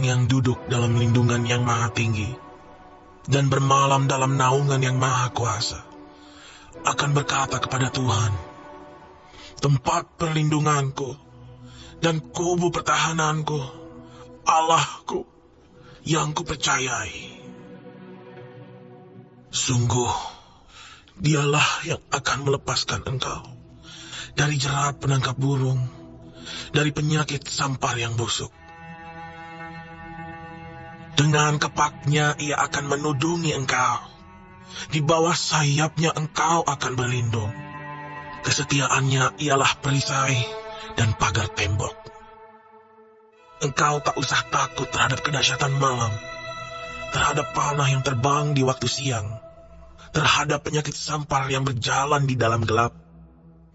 orang yang duduk dalam lindungan yang maha tinggi dan bermalam dalam naungan yang maha kuasa akan berkata kepada Tuhan, tempat perlindunganku dan kubu pertahananku, Allahku yang kupercayai. Sungguh, dialah yang akan melepaskan engkau dari jerat penangkap burung, dari penyakit sampar yang busuk. Dengan kepaknya ia akan menudungi engkau. Di bawah sayapnya engkau akan berlindung. Kesetiaannya ialah perisai dan pagar tembok. Engkau tak usah takut terhadap kedahsyatan malam, terhadap panah yang terbang di waktu siang, terhadap penyakit sampar yang berjalan di dalam gelap,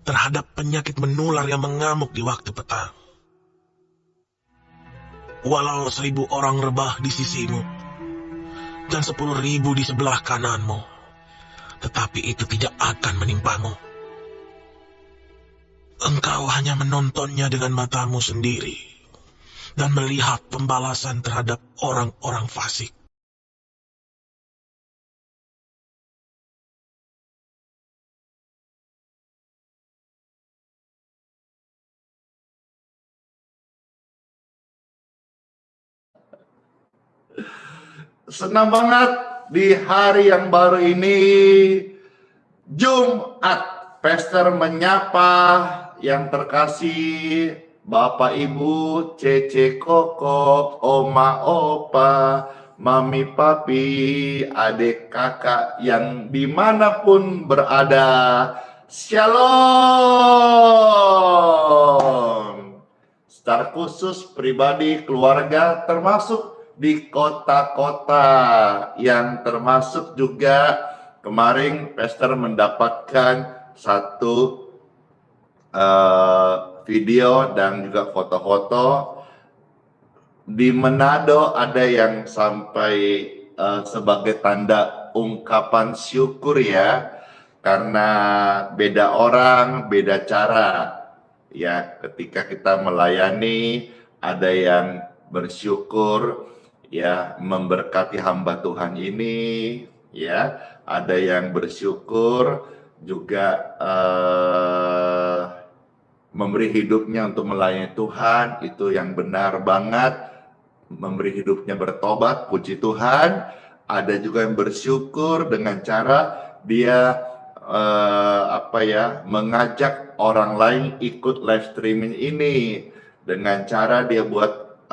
terhadap penyakit menular yang mengamuk di waktu petang. Walau 1000 orang rebah di sisimu, dan 10.000 di sebelah kananmu, tetapi itu tidak akan menimpamu. Engkau hanya menontonnya dengan matamu sendiri, dan melihat pembalasan terhadap orang-orang fasik. Senang banget di hari yang baru ini, Jumat, Pastor menyapa yang terkasih, Bapak Ibu, Cece Koko, Oma Opa, Mami Papi, adik kakak yang dimanapun berada. Shalom. Secara khusus pribadi, keluarga, termasuk di kota-kota yang termasuk juga kemarin Pastor mendapatkan satu video dan juga foto-foto di Manado. Ada yang sampai sebagai tanda ungkapan syukur ya, karena beda orang, beda cara ya. Ketika kita melayani, ada yang bersyukur ya, memberkati hamba Tuhan ini ya, ada yang bersyukur juga memberi hidupnya untuk melayani Tuhan. Itu yang benar banget, memberi hidupnya bertobat, puji Tuhan. Ada juga yang bersyukur dengan cara dia mengajak orang lain ikut live streaming ini dengan cara dia buat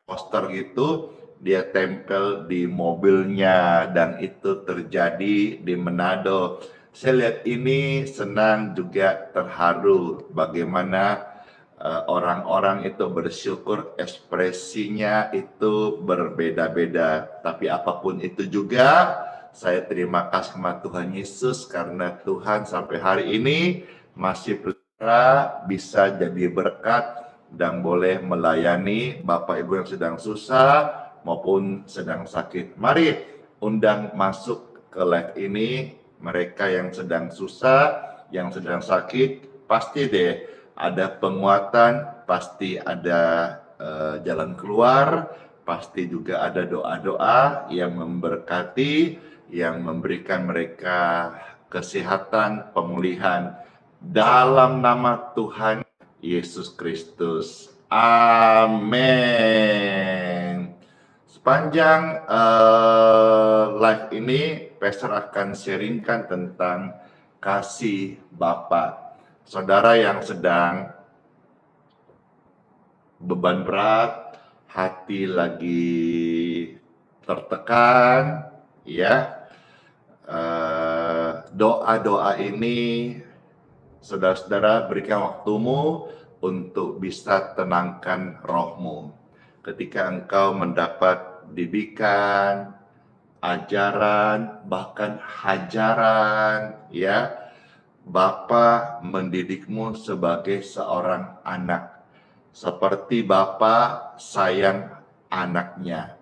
poster gitu, dia tempel di mobilnya, dan itu terjadi di Manado. Saya lihat ini senang juga terharu bagaimana orang-orang itu bersyukur, ekspresinya itu berbeda-beda. Tapi apapun itu juga, saya terima kasih sama Tuhan Yesus karena Tuhan sampai hari ini masih bisa jadi berkat dan boleh melayani Bapak Ibu yang sedang susah maupun sedang sakit. Mari undang masuk ke live ini mereka yang sedang susah, yang sedang sakit. Pasti deh ada penguatan, pasti ada jalan keluar, pasti juga ada doa-doa yang memberkati, yang memberikan mereka kesehatan, pemulihan dalam nama Tuhan Yesus Kristus. Amin. Sepanjang live ini, Pastor akan sharingkan tentang kasih Bapa. Saudara yang sedang beban berat, hati lagi tertekan, ya, doa-doa ini saudara-saudara berikan waktumu untuk bisa tenangkan rohmu. Ketika engkau mendapat didikan, ajaran, bahkan hajaran, ya, Bapa mendidikmu sebagai seorang anak. Seperti Bapa sayang anaknya.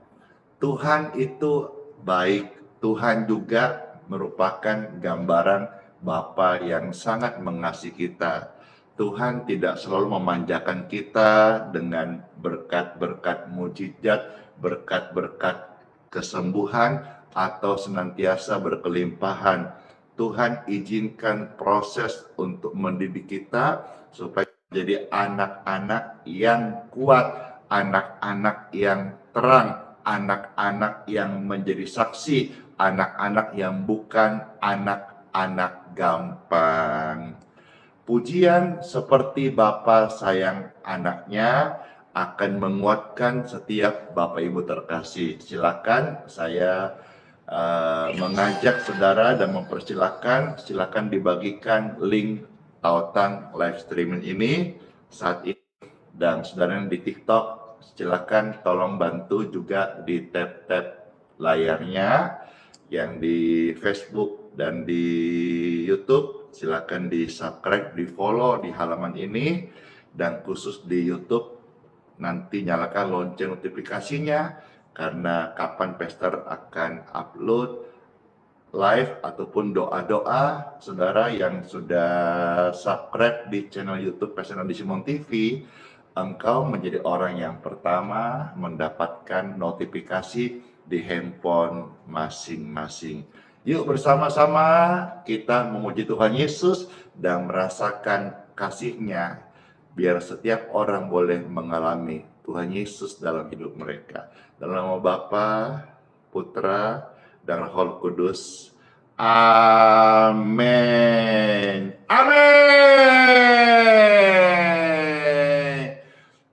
Tuhan itu baik. Tuhan juga merupakan gambaran Bapa yang sangat mengasihi kita. Tuhan tidak selalu memanjakan kita dengan berkat-berkat mujizat, berkat-berkat kesembuhan atau senantiasa berkelimpahan. Tuhan izinkan proses untuk mendidik kita supaya jadi anak-anak yang kuat, anak-anak yang terang, anak-anak yang menjadi saksi, anak-anak yang bukan anak-anak gampang. Pujian seperti Bapa sayang anaknya akan menguatkan setiap Bapak Ibu terkasih. Silakan saya mengajak saudara dan silakan dibagikan link tautan live streaming ini saat ini, dan saudara yang di TikTok silakan tolong bantu juga di tap layarnya, yang di Facebook dan di YouTube silakan di subscribe, di follow di halaman ini, dan khusus di YouTube nanti nyalakan lonceng notifikasinya, karena kapan Pastor akan upload live ataupun doa-doa. Saudara yang sudah subscribe di channel YouTube Pastor Nandi Simon TV, engkau menjadi orang yang pertama mendapatkan notifikasi di handphone masing-masing. Yuk bersama-sama kita memuji Tuhan Yesus dan merasakan kasih-Nya, biar setiap orang boleh mengalami Tuhan Yesus dalam hidup mereka. Dalam nama Bapa, Putra, dan Roh Kudus. Amin. Amin.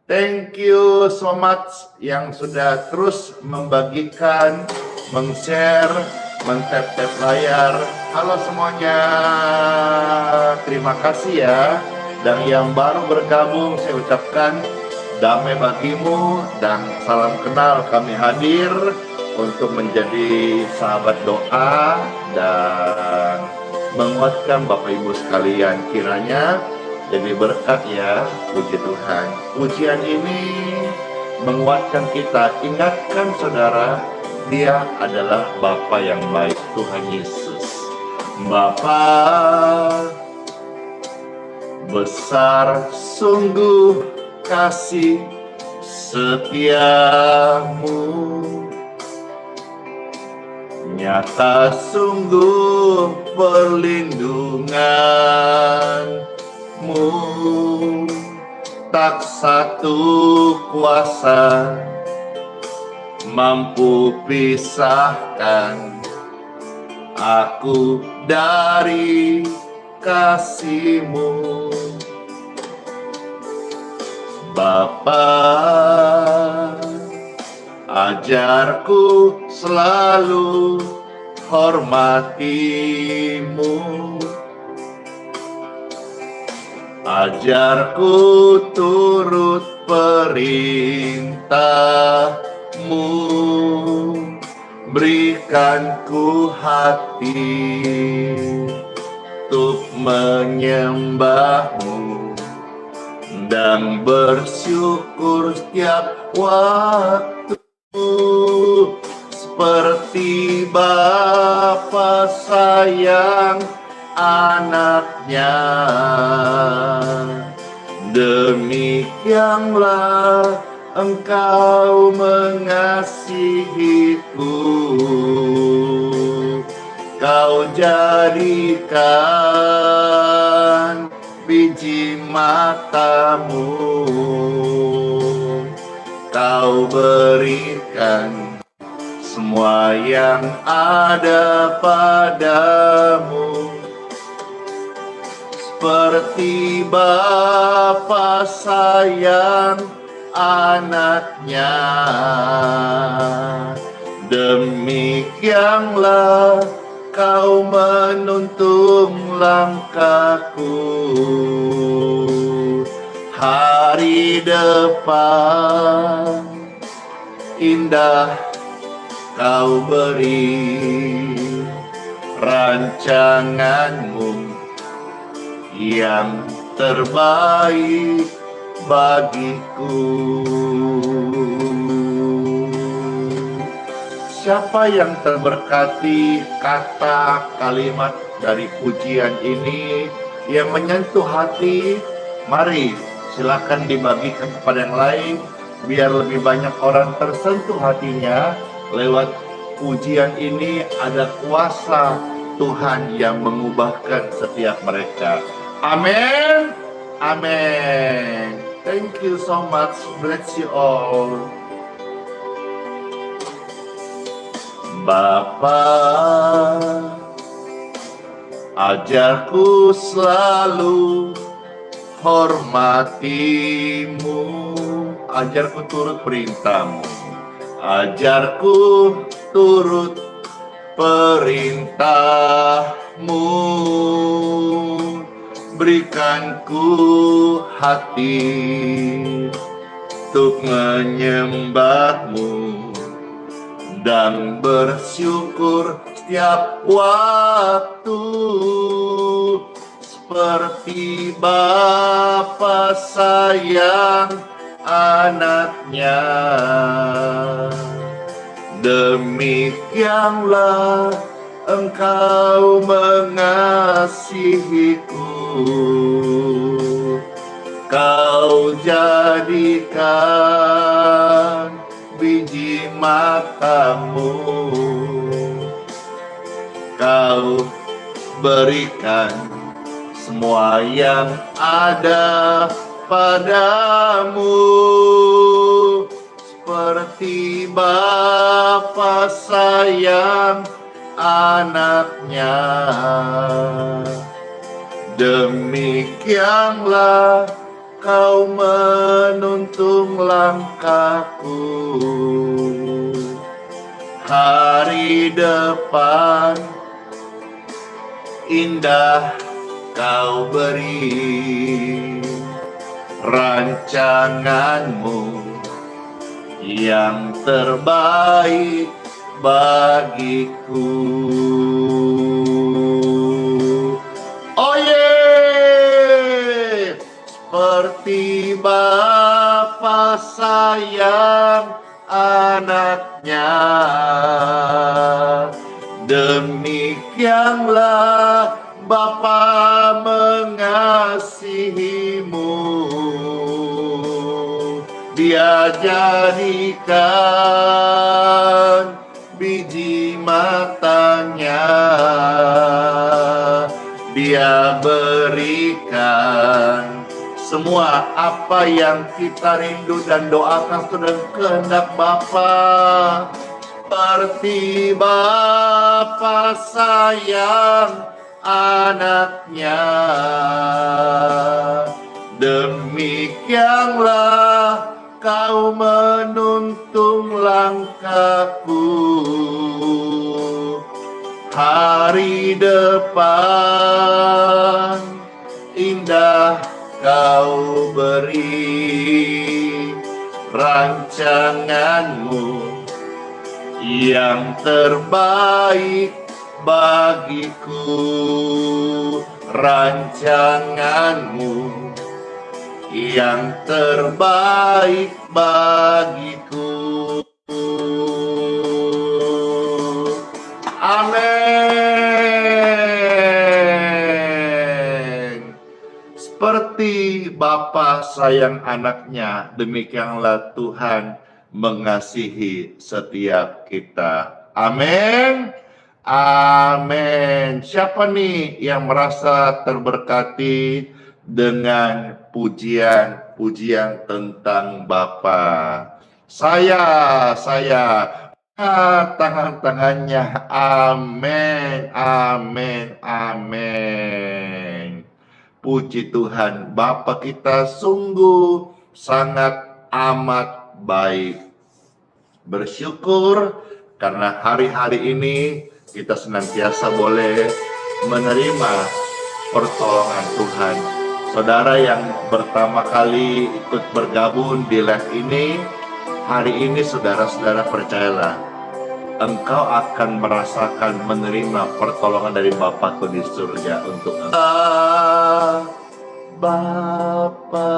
Thank you so much yang sudah terus membagikan, meng-share, men-tap layar. Halo semuanya, terima kasih ya. Dan yang baru bergabung, saya ucapkan damai bagimu dan salam kenal. Kami hadir untuk menjadi sahabat doa dan menguatkan Bapak Ibu sekalian. Kiranya jadi berkat ya, puji Tuhan. Pujian ini menguatkan kita. Ingatkan saudara, Dia adalah Bapa yang baik, Tuhan Yesus. Bapa besar sungguh kasih setiamu, nyata sungguh perlindunganmu, tak satu kuasa mampu pisahkan aku dari kasih-Mu. Bapa, ajarku selalu hormati-Mu, ajarku turut perintah-Mu, berikan ku hati untuk menyembah-Mu dan bersyukur setiap waktu, seperti Bapa sayang anaknya. Demikianlah Engkau mengasihiku, Kau jadikan biji mata-Mu, Kau berikan semua yang ada padamu, seperti Bapa sayang anaknya. Demikianlah Kau menuntun langkahku, hari depan indah Kau beri, rancangan-Mu yang terbaik bagiku. Siapa yang terberkati kata kalimat dari pujian ini yang menyentuh hati, mari silakan dibagikan kepada yang lain, biar lebih banyak orang tersentuh hatinya. Lewat pujian ini ada kuasa Tuhan yang mengubahkan setiap mereka. Amin. Amin. Thank you so much. Bless you all. Bapa, ajarku selalu hormatimu, ajarku turut perintahmu, ajarku turut perintahmu, berikan ku hati untuk menyembahmu dan bersyukur setiap waktu, seperti Bapa sayang anaknya. Demikianlah Engkau mengasihiku, Kau jadikan biji matamu, Kau berikan semua yang ada padamu, seperti Bapa sayang anaknya. Demikianlah Kau menuntun langkahku, hari depan indah Kau beri, rancanganmu yang terbaik bagiku. Oh yeah! Seperti Bapa sayang anaknya, demikianlah Bapa mengasihimu. Dia jadikan biji matanya, Dia berikan semua apa yang kita rindu dan doakan sedang kehendak Bapa. Seperti Bapa sayang anaknya, demikianlah Kau menuntun langkahku, hari depan indah Kau beri, rancanganmu yang terbaik bagiku, rancanganmu yang terbaik bagiku. Amin. Seperti Bapa sayang anaknya, demikianlah Tuhan mengasihi setiap kita. Amin. Amin. Siapa nih yang merasa terberkati dengan pujian-pujian tentang Bapa? Saya tangan-tangannya. Amin, amin, amin. Puji Tuhan, Bapa kita sungguh sangat amat baik. Bersyukur karena hari-hari ini kita senantiasa boleh menerima pertolongan Tuhan. Saudara yang pertama kali ikut bergabung di live ini, hari ini saudara-saudara percayalah, engkau akan merasakan menerima pertolongan dari Bapakku di surga untuk Bapa,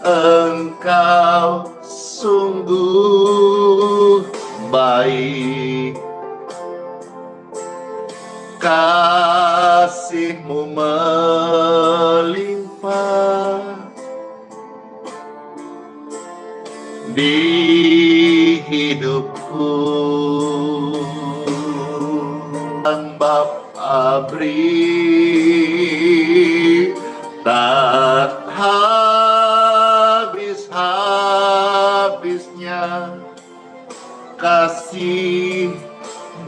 engkau sungguh baik, kasih-Mu melimpah, beri, tak habis-habisnya kasih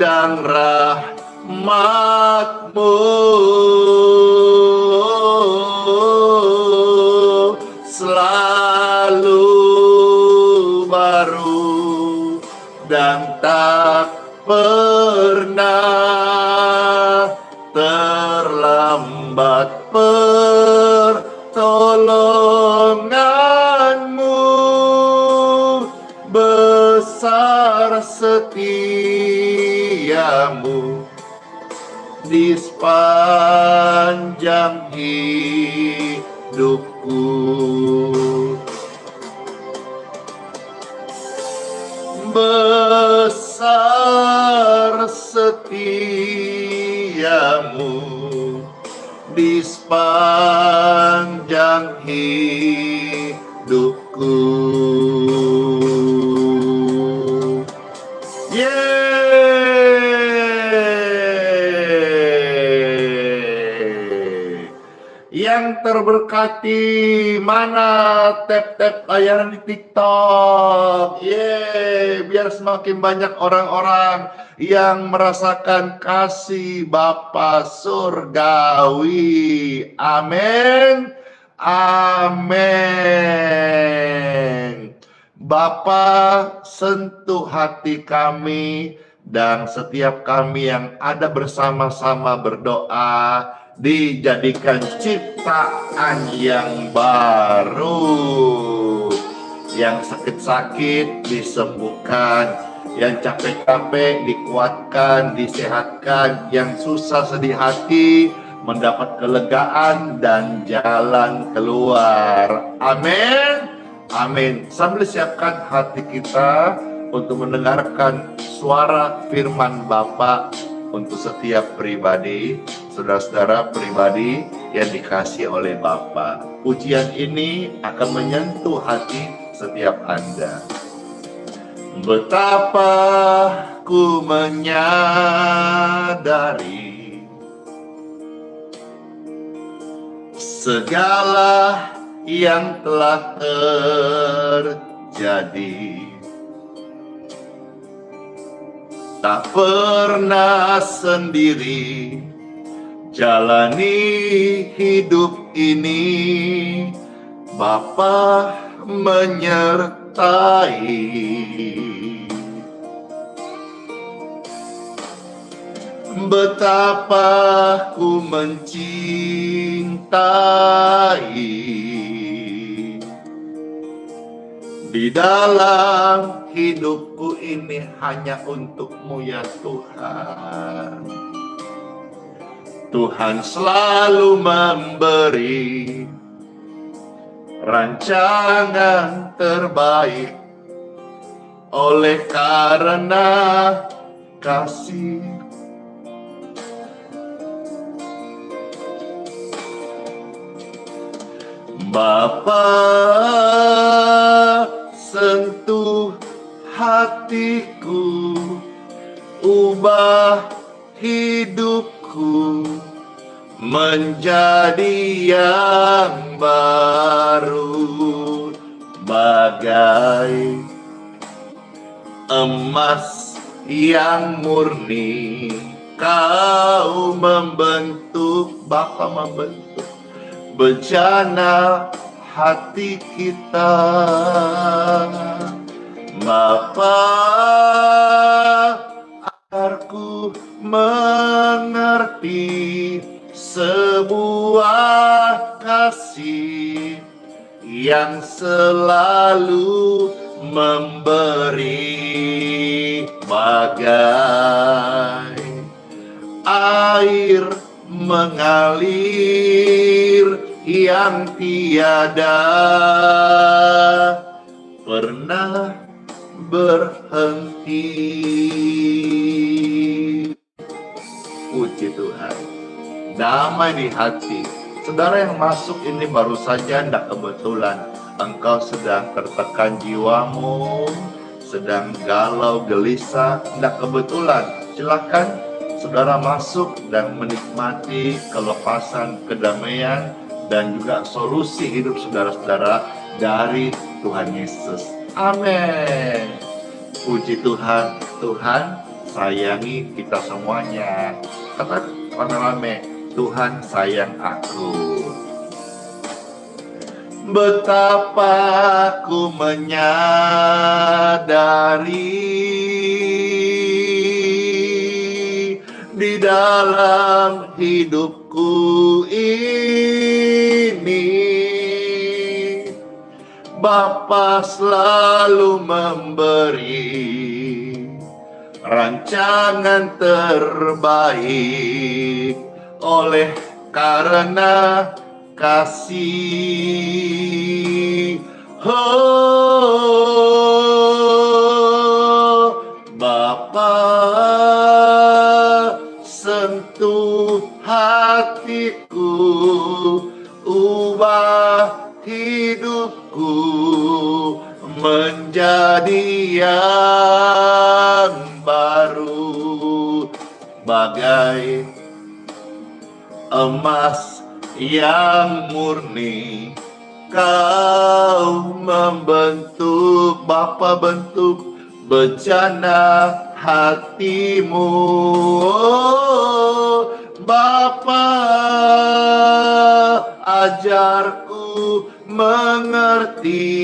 dan rahmat-Mu, selalu baru dan tak pernah terlambat pertolongan-Mu, besar setiamu di sepanjang hidupku. Besar setiamu di sepanjang hidupku. Yang terberkati mana tap-tap layanan di TikTok. Biar semakin banyak orang-orang yang merasakan kasih Bapa surgawi. Amin. Amin. Bapa, sentuh hati kami dan setiap kami yang ada bersama-sama berdoa, dijadikan ciptaan yang baru. Yang sakit-sakit disembuhkan, yang capek-capek dikuatkan, disehatkan, yang susah sedih hati mendapat kelegaan dan jalan keluar. Amin. Amin. Sambil siapkan hati kita untuk mendengarkan suara firman Bapa untuk setiap pribadi, saudara-saudara pribadi yang dikasih oleh Bapa. Pujian ini akan menyentuh hati setiap Anda. Betapa ku menyadari segala yang telah terjadi, tak pernah sendiri jalani hidup ini. Bapa menyertai, betapa ku mencintai. Di dalam hidupku ini hanya untuk-Mu ya Tuhan. Tuhan selalu memberi rancangan terbaik oleh karena kasih. Bapa, sentuh hatiku, ubah hidupku menjadi yang baru, bagai emas yang murni. Kau membentuk, Bapa membentuk bejana hati kita. Bapa, agar ku mengerti sebuah kasih yang selalu memberi, bagai air mengalir yang tiada pernah berhenti. Puji Tuhan. Damai di hati. Saudara yang masuk ini baru saja, tidak kebetulan. Engkau sedang tertekan jiwamu, sedang galau gelisah, tidak kebetulan. Silakan saudara masuk dan menikmati kelepasan, kedamaian, dan juga solusi hidup saudara-saudara dari Tuhan Yesus. Amin. Puji Tuhan, Tuhan sayangi kita semuanya. Kata rame-rame, Tuhan sayang aku. Betapa ku menyadari di dalam hidupku ini, Bapa selalu memberi rancangan terbaik oleh karena kasih. Oh, Bapa, sentuh hatiku, ubah hidupku menjadi yang baru, bagai emas yang murni. Kau membentuk, Bapa bentuk bejana hatimu. Oh, Bapa, ajarku mengerti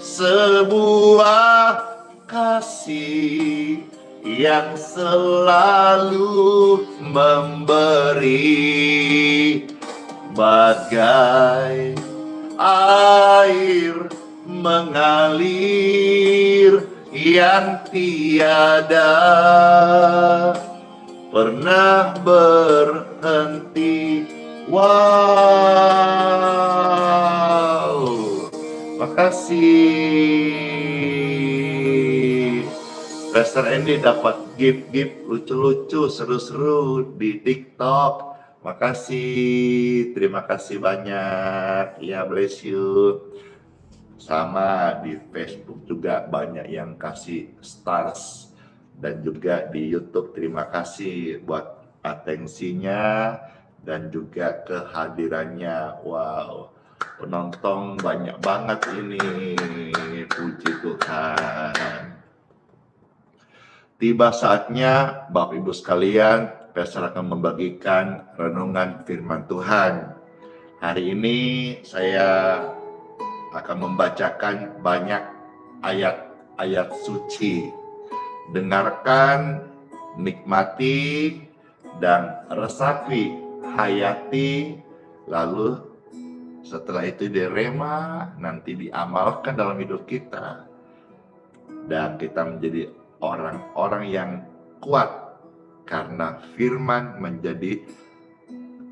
sebuah kasih yang selalu memberi, bagai air mengalir yang tiada pernah berhenti. Wow, makasih. Pastor Andy dapat gift lucu-lucu, seru-seru di TikTok. Makasih, terima kasih banyak. Ya, bless you. Sama di Facebook juga banyak yang kasih stars, dan juga di YouTube. Terima kasih buat atensinya dan juga kehadirannya. Wow, penonton banyak banget ini. Puji Tuhan. Tiba saatnya Bapak Ibu sekalian, Pastor akan membagikan renungan firman Tuhan. Hari ini saya akan membacakan banyak ayat-ayat suci. Dengarkan, nikmati, dan resapi, hayati, lalu setelah itu direma, nanti diamalkan dalam hidup kita. Dan kita menjadi orang-orang yang kuat karena firman menjadi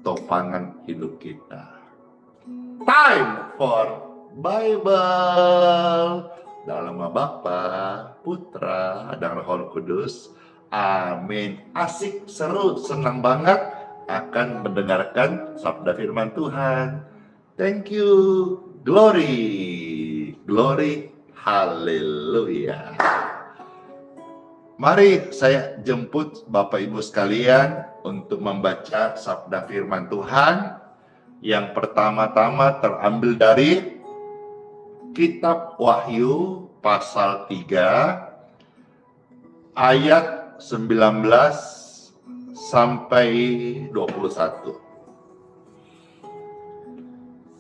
topangan hidup kita. Time for Bible. Dalam nama Bapa, Putra, dan Roh Kudus. Amin. Asik, seru, senang banget akan mendengarkan sabda firman Tuhan. Thank you. Glory. Glory. Haleluya. Mari saya jemput Bapak Ibu sekalian untuk membaca sabda firman Tuhan. Yang pertama-tama terambil dari Kitab Wahyu pasal 3 ayat 19 sampai 21.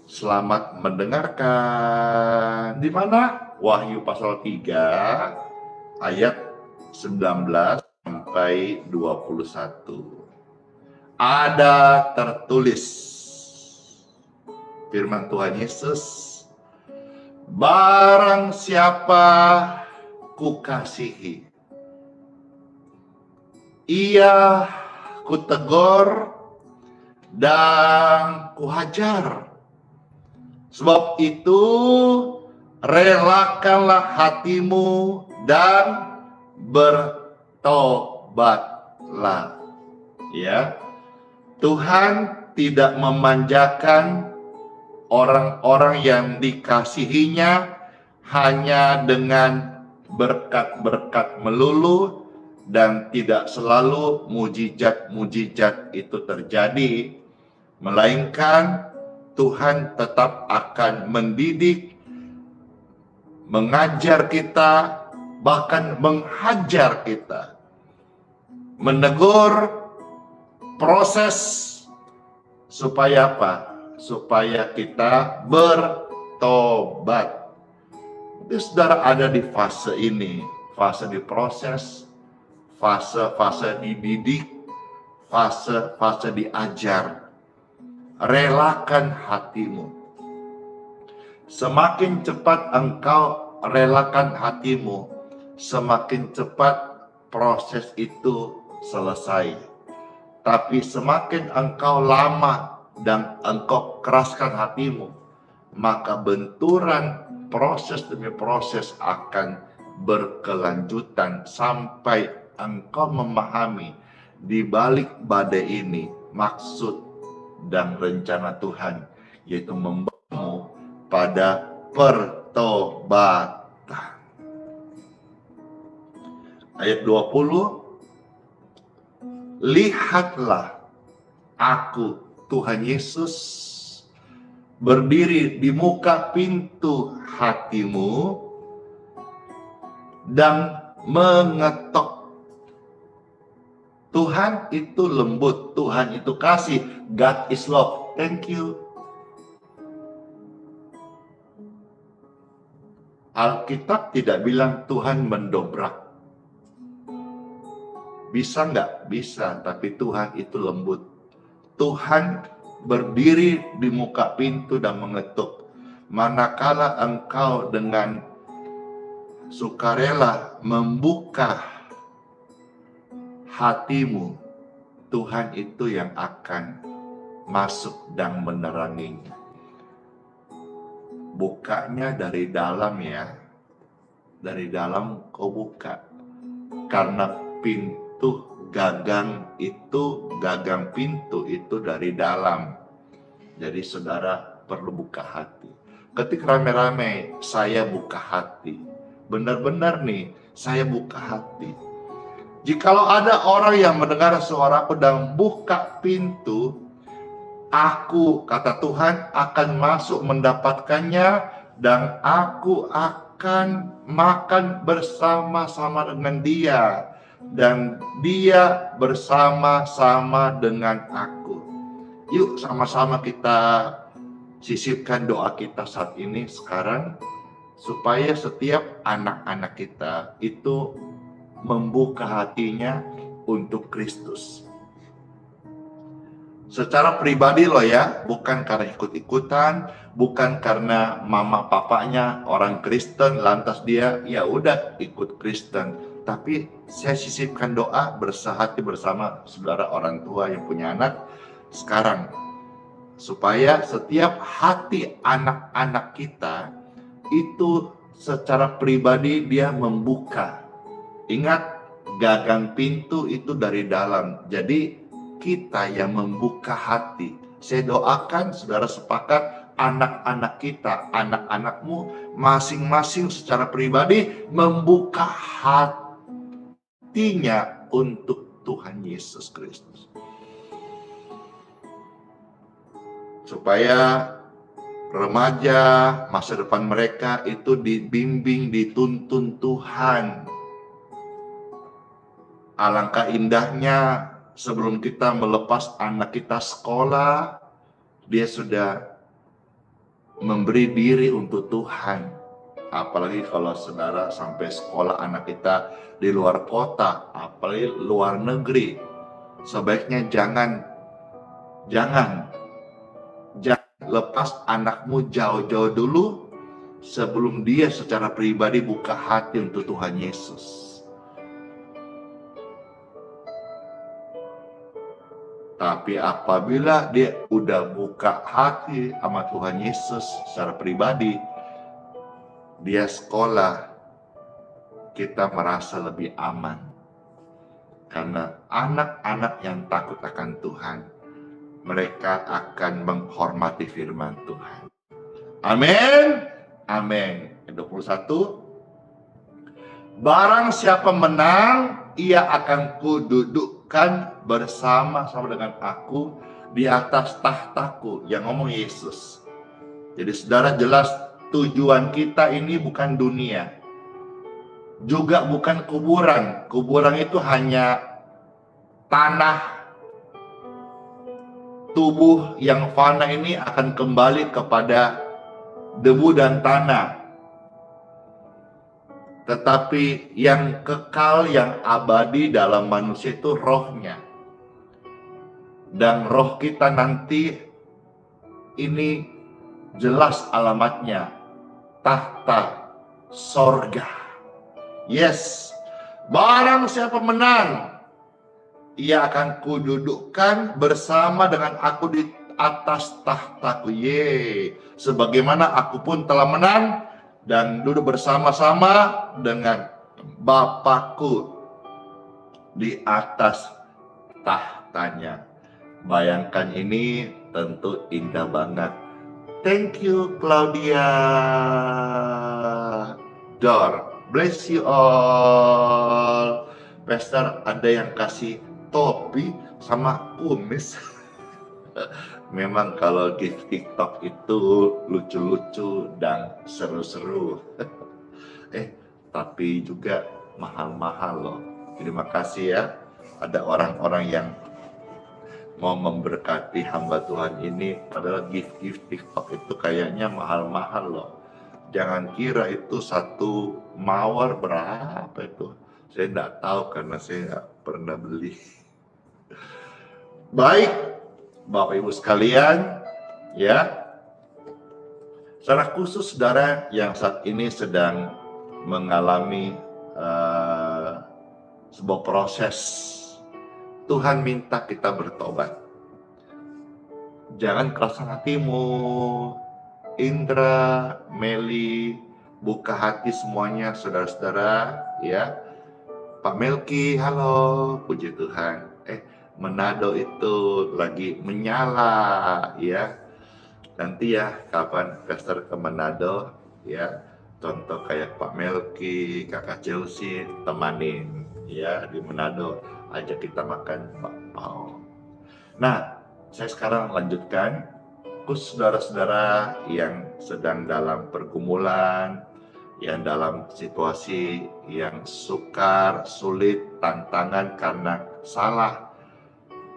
Selamat mendengarkan. Di mana? Wahyu pasal 3 ayat 19 sampai 21. Ada tertulis firman Tuhan Yesus, barang siapa kukasihi, ia kutegur dan kuhajar. Sebab itu relakanlah hatimu dan bertobatlah. Ya, Tuhan tidak memanjakan orang-orang yang dikasihinya hanya dengan berkat-berkat melulu, dan tidak selalu mujizat-mujizat itu terjadi, melainkan Tuhan tetap akan mendidik, mengajar kita, bahkan menghajar kita, menegur, proses, supaya apa? Supaya kita bertobat. Jadi saudara ada di fase ini, fase diproses, fase-fase dididik, fase-fase diajar. Relakan hatimu. Semakin cepat engkau relakan hatimu, semakin cepat proses itu selesai. Tapi semakin engkau lama dan engkau keraskan hatimu, maka benturan proses demi proses akan berkelanjutan sampai engkau memahami di balik badai ini maksud dan rencana Tuhan, yaitu membawamu pada pertobatan. Ayat 20, lihatlah aku Tuhan Yesus berdiri di muka pintu hatimu dan mengetok. Tuhan itu lembut, Tuhan itu kasih. God is love. Thank you. Alkitab tidak bilang Tuhan mendobrak. Bisa nggak? Bisa, tapi Tuhan itu lembut. Tuhan berdiri di muka pintu dan mengetuk. Manakala engkau dengan sukarela membuka hatimu, Tuhan itu yang akan masuk dan meneranginya. Bukanya dari dalam ya. Dari dalam kau buka. Karena pintu gagang pintu itu dari dalam. Jadi saudara perlu buka hati. Ketika rame-rame saya buka hati. Benar-benar nih saya buka hati. Jikalau ada orang yang mendengar suaraku dan buka pintu, aku, kata Tuhan, akan masuk mendapatkannya dan aku akan makan bersama-sama dengan dia dan dia bersama-sama dengan aku. Yuk sama-sama kita sisipkan doa kita saat ini sekarang, supaya setiap anak-anak kita itu membuka hatinya untuk Kristus. Secara pribadi loh ya, bukan karena ikut-ikutan, bukan karena mama papanya orang Kristen lantas dia ya udah ikut Kristen. Tapi saya sisipkan doa bersehati bersama saudara orang tua yang punya anak sekarang, supaya setiap hati anak-anak kita itu secara pribadi dia membuka. Ingat, gagang pintu itu dari dalam. Jadi kita yang membuka hati. Saya doakan saudara sepakat anak-anak kita, anak-anakmu masing-masing secara pribadi membuka hatinya untuk Tuhan Yesus Kristus. Supaya remaja, masa depan mereka itu dibimbing, dituntun Tuhan. Alangkah indahnya sebelum kita melepas anak kita sekolah, dia sudah memberi diri untuk Tuhan. Apalagi kalau saudara sampai sekolah anak kita di luar kota, apalagi luar negeri. Sebaiknya jangan lepas anakmu jauh-jauh dulu sebelum dia secara pribadi buka hati untuk Tuhan Yesus. Tapi apabila dia udah buka hati sama Tuhan Yesus secara pribadi, dia sekolah, kita merasa lebih aman. Karena anak-anak yang takut akan Tuhan, mereka akan menghormati firman Tuhan. Amin. Amin. 21. Barang siapa menang ia akan kududukkan bersama-sama dengan aku di atas tahtaku. Yang ngomong Yesus. Jadi saudara, jelas tujuan kita ini bukan dunia, juga bukan kuburan. Kuburan itu hanya tanah. Tubuh yang fana ini akan kembali kepada debu dan tanah. Tetapi yang kekal, yang abadi dalam manusia itu rohnya. Dan roh kita nanti ini jelas alamatnya, tahta sorga. Yes, barang siapa menang, ia akan kududukkan bersama dengan aku di atas tahtaku. Sebagaimana aku pun telah menang dan duduk bersama-sama dengan Bapakku di atas tahtanya. Bayangkan, ini tentu indah banget. Thank you Claudia. Dor, bless you all. Pastor, ada yang kasih topi sama kumis. Memang kalau gift TikTok itu lucu-lucu dan seru-seru. Tapi juga mahal-mahal loh. Terima kasih ya. Ada orang-orang yang mau memberkati hamba Tuhan ini. Padahal gift TikTok itu kayaknya mahal-mahal loh. Jangan kira itu satu mawar berapa itu. Saya tidak tahu karena saya nggak pernah beli. Baik, Bapak Ibu sekalian, ya. Secara khusus saudara yang saat ini sedang mengalami sebuah proses, Tuhan minta kita bertobat. Jangan keraskan hatimu. Indra, Meli, buka hati semuanya saudara-saudara, ya. Pak Melki, halo, puji Tuhan. Manado itu lagi menyala, ya. Nanti ya kapan Pastor ke Manado, ya. Contoh kayak Pak Melki, Kakak Chelsea, temanin, ya, di Manado. Ajak kita makan Pak Pao. Nah, saya sekarang lanjutkan. Khusus saudara-saudara yang sedang dalam pergumulan, yang dalam situasi yang sukar, sulit, tantangan karena salah,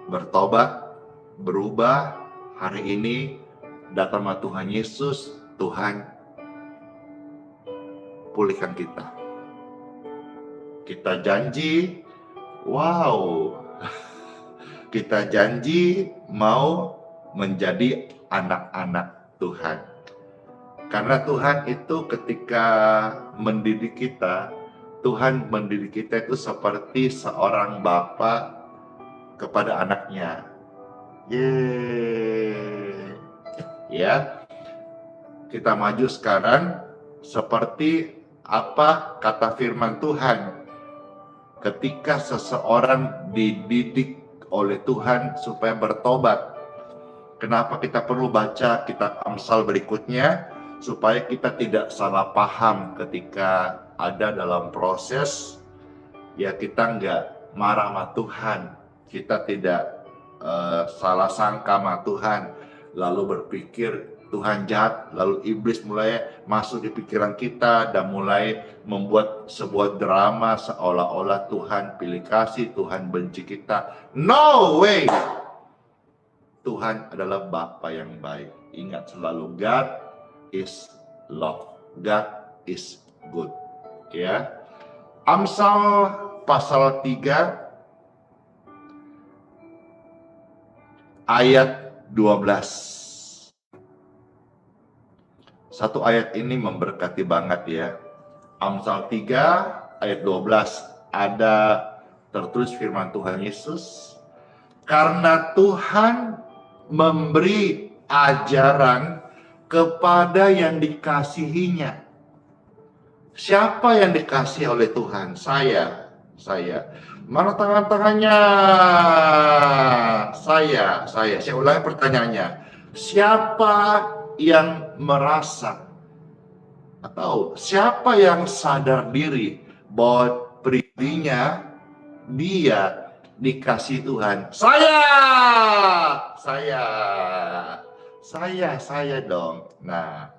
bertobat, berubah, hari ini datang sama Tuhan Yesus, Tuhan pulihkan kita. Kita janji, wow, kita janji mau menjadi anak-anak Tuhan. Karena Tuhan itu ketika mendidik kita, Tuhan mendidik kita itu seperti seorang bapa kepada anaknya. Ya, kita maju sekarang seperti apa kata firman Tuhan. Ketika seseorang dididik oleh Tuhan supaya bertobat. Kenapa kita perlu baca kitab Amsal berikutnya? Supaya kita tidak salah paham ketika ada dalam proses. Ya, kita nggak marah sama Tuhan. Kita tidak salah sangka sama Tuhan. Lalu berpikir Tuhan jahat. Lalu iblis mulai masuk di pikiran kita dan mulai membuat sebuah drama seolah-olah Tuhan pilih kasih, Tuhan benci kita. No way! Tuhan adalah Bapa yang baik. Ingat selalu, God is love. God is good. Ya. Amsal pasal 3 ayat 12. Satu ayat ini memberkati banget ya. Amsal 3 ayat 12 ada tertulis firman Tuhan Yesus. Karena Tuhan memberi ajaran kepada yang dikasihinya. Siapa yang dikasihi oleh Tuhan? Saya. Mana tangan-tangannya? Saya. Saya ulangi pertanyaannya. Siapa yang merasa atau siapa yang sadar diri bahwa pribadinya dia dikasih Tuhan. Saya dong. Nah,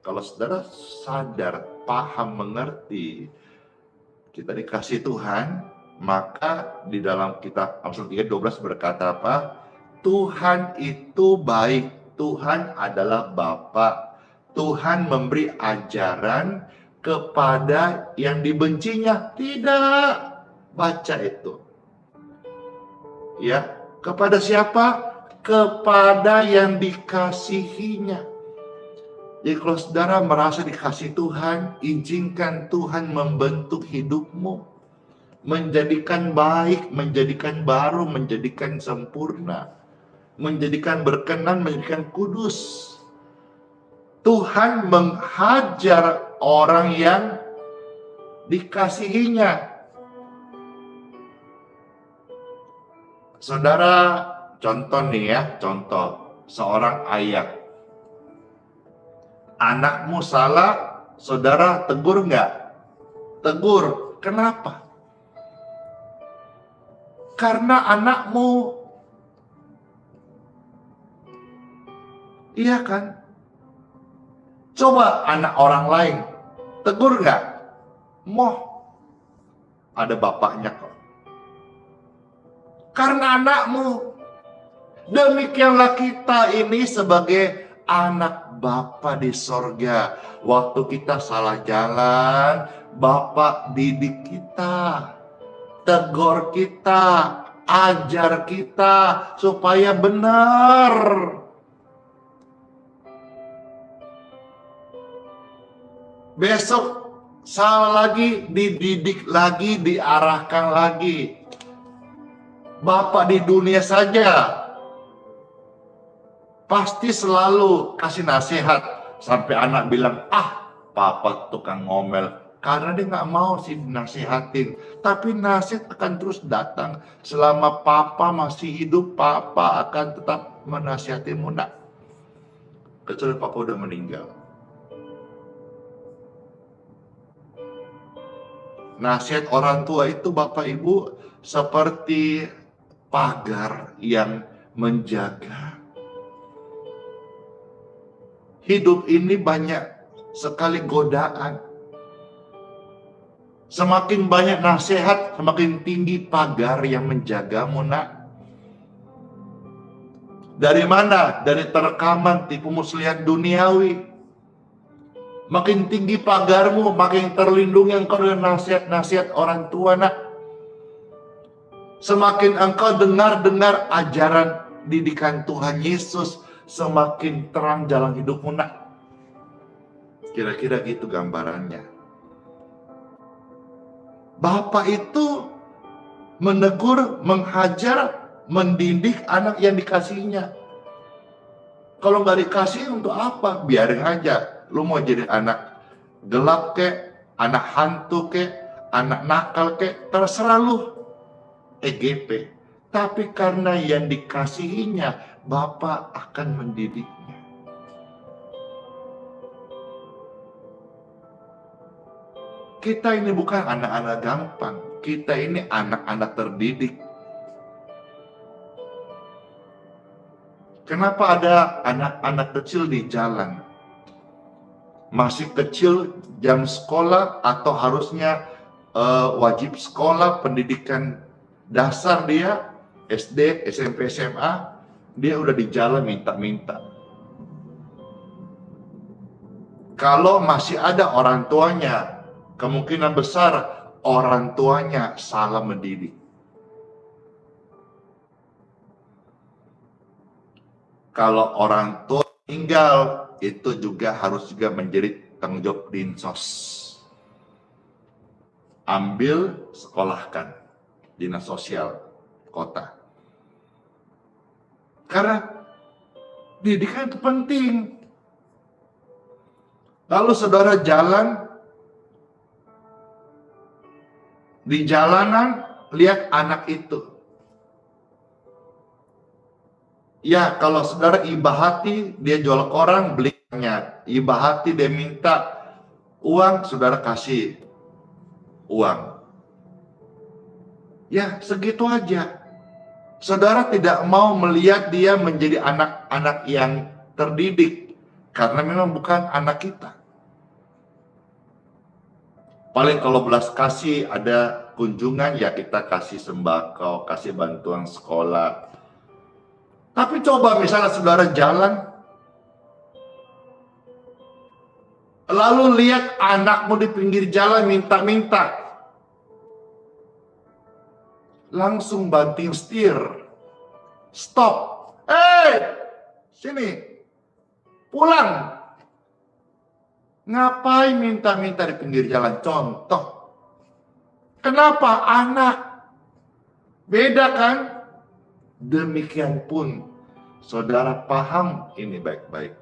kalau saudara sadar, paham, mengerti kita dikasih Tuhan, maka di dalam kitab Amsal 3:12 berkata apa? Tuhan itu baik, Tuhan adalah Bapa. Tuhan memberi ajaran kepada yang dibencinya. Tidak. Baca itu. Ya, kepada siapa? Kepada yang dikasihinya. Jadi kalau saudara merasa dikasih Tuhan, izinkan Tuhan membentuk hidupmu, menjadikan baik, menjadikan baru, menjadikan sempurna, menjadikan berkenan, menjadikan kudus. Tuhan menghajar orang yang dikasihinya. Saudara, contoh nih ya, contoh seorang ayah. Anakmu salah, saudara tegur nggak? Tegur. Kenapa? Karena anakmu. Iya kan? Coba anak orang lain, tegur nggak? Moh, ada bapaknya kok. Karena anakmu. Demikianlah kita ini sebagai anak Bapa di sorga. Waktu kita salah jalan, Bapa didik kita, tegur kita, ajar kita supaya benar. Besok salah lagi, dididik lagi, diarahkan lagi. Bapak di dunia saja pasti selalu kasih nasihat sampai anak bilang, papa tukang ngomel, karena dia nggak mau sih dinasihatin. Tapi nasihat akan terus datang selama papa masih hidup. Papa akan tetap menasihatimu, nak, kecuali papa udah meninggal. Nasihat orang tua itu, Bapak Ibu, seperti pagar yang menjaga. Hidup ini banyak sekali godaan. Semakin banyak nasihat, semakin tinggi pagar yang menjagamu, nak. Dari mana? Dari terkaman tipu muslihat duniawi. Makin tinggi pagarmu, makin terlindungi engkau dengan nasihat-nasihat orang tua, nak. Semakin engkau dengar ajaran didikan Tuhan Yesus, semakin terang jalan hidupmu, nak. Kira-kira gitu gambarannya. Bapak itu menegur, menghajar, mendidik anak yang dikasihnya. Kalau nggak dikasih untuk apa? Biarin aja. Lu mau jadi anak gelap kek, anak hantu kek, anak nakal kek, terserah lu. EGP. Tapi karena yang dikasihinya, Bapak akan mendidiknya. Kita ini bukan anak-anak gampang. Kita ini anak-anak terdidik. Kenapa ada anak-anak kecil di jalan? Masih kecil, jam sekolah, atau harusnya wajib sekolah, pendidikan dasar dia, SD, SMP, SMA, dia udah di jalan minta-minta. Kalau masih ada orang tuanya, kemungkinan besar orang tuanya salah mendidik. Kalau orang tua tinggal, itu juga harus juga menjadi tanggung jawab Dinsos. Ambil, sekolahkan, dinas sosial kota. Karena didikan itu penting. Lalu saudara jalan, di jalanan lihat anak itu. Ya, kalau saudara iba hati, dia jual koran, belinya. Iba hati, dia minta uang, saudara kasih uang. Ya, segitu aja. Saudara tidak mau melihat dia menjadi anak-anak yang terdidik, karena memang bukan anak kita. Paling kalau belas kasih ada kunjungan, ya kita kasih sembako, kasih bantuan sekolah. Tapi coba misalnya saudara jalan, lalu lihat anakmu di pinggir jalan minta-minta, langsung banting setir, stop, sini, pulang. Ngapain minta-minta di pinggir jalan? Contoh, kenapa anak? Beda kan? Demikian pun, saudara paham ini baik-baik.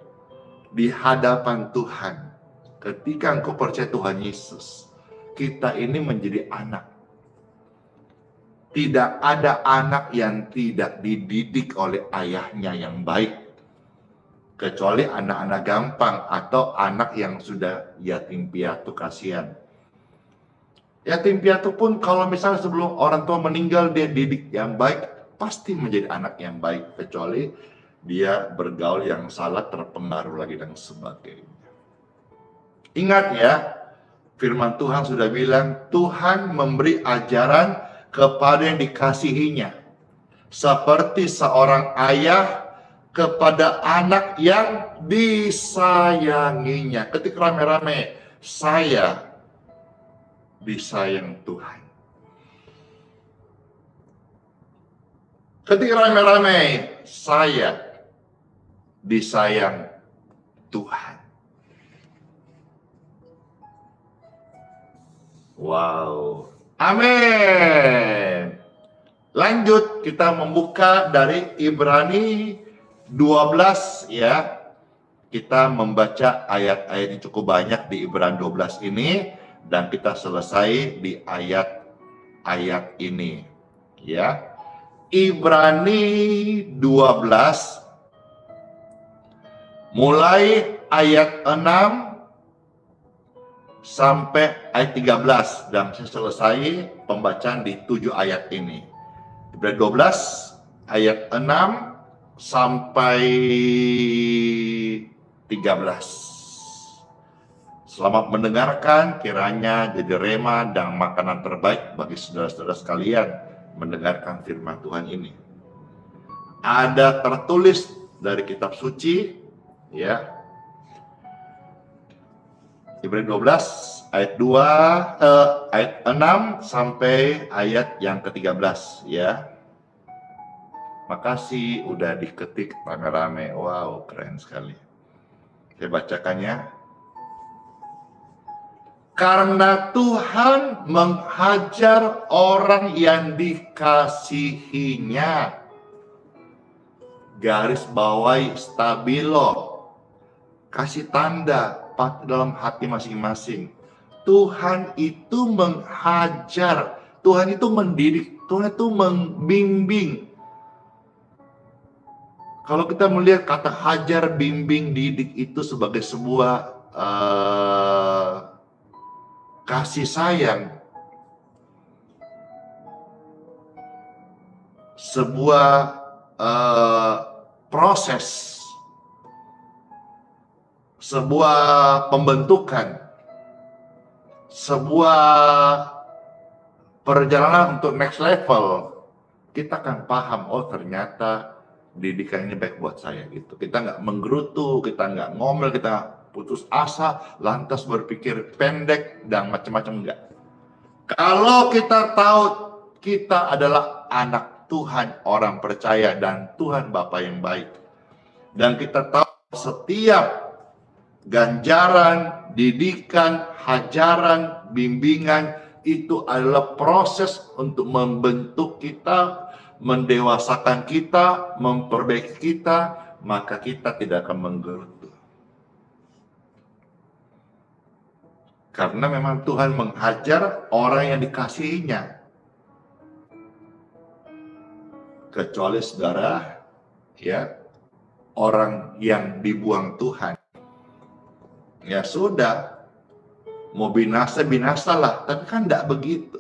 Di hadapan Tuhan, ketika engkau percaya Tuhan Yesus, kita ini menjadi anak. Tidak ada anak yang tidak dididik oleh ayahnya yang baik. Kecuali anak-anak gampang atau anak yang sudah yatim piatu, kasihan. Yatim piatu pun kalau misalnya sebelum orang tua meninggal dia didik yang baik, pasti menjadi anak yang baik. Kecuali dia bergaul yang salah, terpengaruh lagi dan sebagainya. Ingat ya, firman Tuhan sudah bilang, Tuhan memberi ajaran kepada yang dikasihinya. Seperti seorang ayah kepada anak yang disayanginya. Ketika rame-rame, saya disayang Tuhan. Ketika rame-rame, saya disayang Tuhan. Wow. Amin. Lanjut, kita membuka dari Ibrani 12 ya. Kita membaca ayat-ayat yang cukup banyak di Ibrani 12 ini, dan kita selesai di ayat-ayat ini ya. Ibrani 12 mulai ayat 6 sampai ayat 13, dan saya selesai pembacaan di 7 ayat ini. Ibrani 12 ayat 6 sampai 13. Selamat mendengarkan, kiranya jadi rema dan makanan terbaik bagi saudara-saudara sekalian mendengarkan firman Tuhan ini. Ada tertulis dari kitab suci ya. Ibrani 12 ayat 2 ayat 6 sampai ayat yang ke-13 ya. Makasih udah diketik rame-rame. Wow, keren sekali. Saya bacakannya. Karena Tuhan menghajar orang yang dikasihinya. Garis bawahi stabilo. Kasih tanda dalam hati masing-masing. Tuhan itu menghajar, Tuhan itu mendidik, Tuhan itu membimbing. Kalau kita melihat kata hajar, bimbing, didik itu sebagai sebuah kasih sayang, sebuah proses, sebuah pembentukan, sebuah perjalanan untuk next level, kita akan paham, oh ternyata didikan ini baik buat saya gitu. Kita nggak menggerutu, kita nggak ngomel, kita putus asa, lantas berpikir pendek dan macam-macam, enggak. Kalau kita tahu kita adalah anak Tuhan, orang percaya, dan Tuhan Bapa yang baik, dan kita tahu setiap ganjaran, didikan, hajaran, bimbingan itu adalah proses untuk membentuk kita, mendewasakan kita, memperbaiki kita, maka kita tidak akan menggerutu. Karena memang Tuhan menghajar orang yang dikasihinya. Kecuali saudara, ya, orang yang dibuang Tuhan. Ya sudah, mau binasa, binasalah. Tapi kan tidak begitu.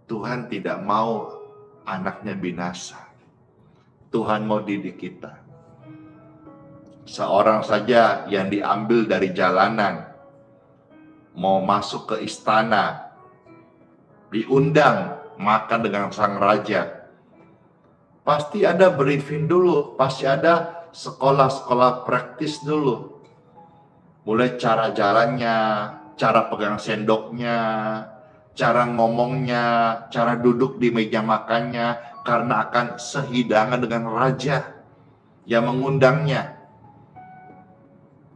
Tuhan tidak mau anaknya binasa. Tuhan mau didik kita. Seorang saja yang diambil dari jalanan, mau masuk ke istana, diundang makan dengan sang raja, pasti ada briefing dulu, pasti ada sekolah-sekolah praktis dulu. Mulai cara jalannya, cara pegang sendoknya, cara ngomongnya, cara duduk di meja makannya, karena akan sehidangan dengan raja yang mengundangnya.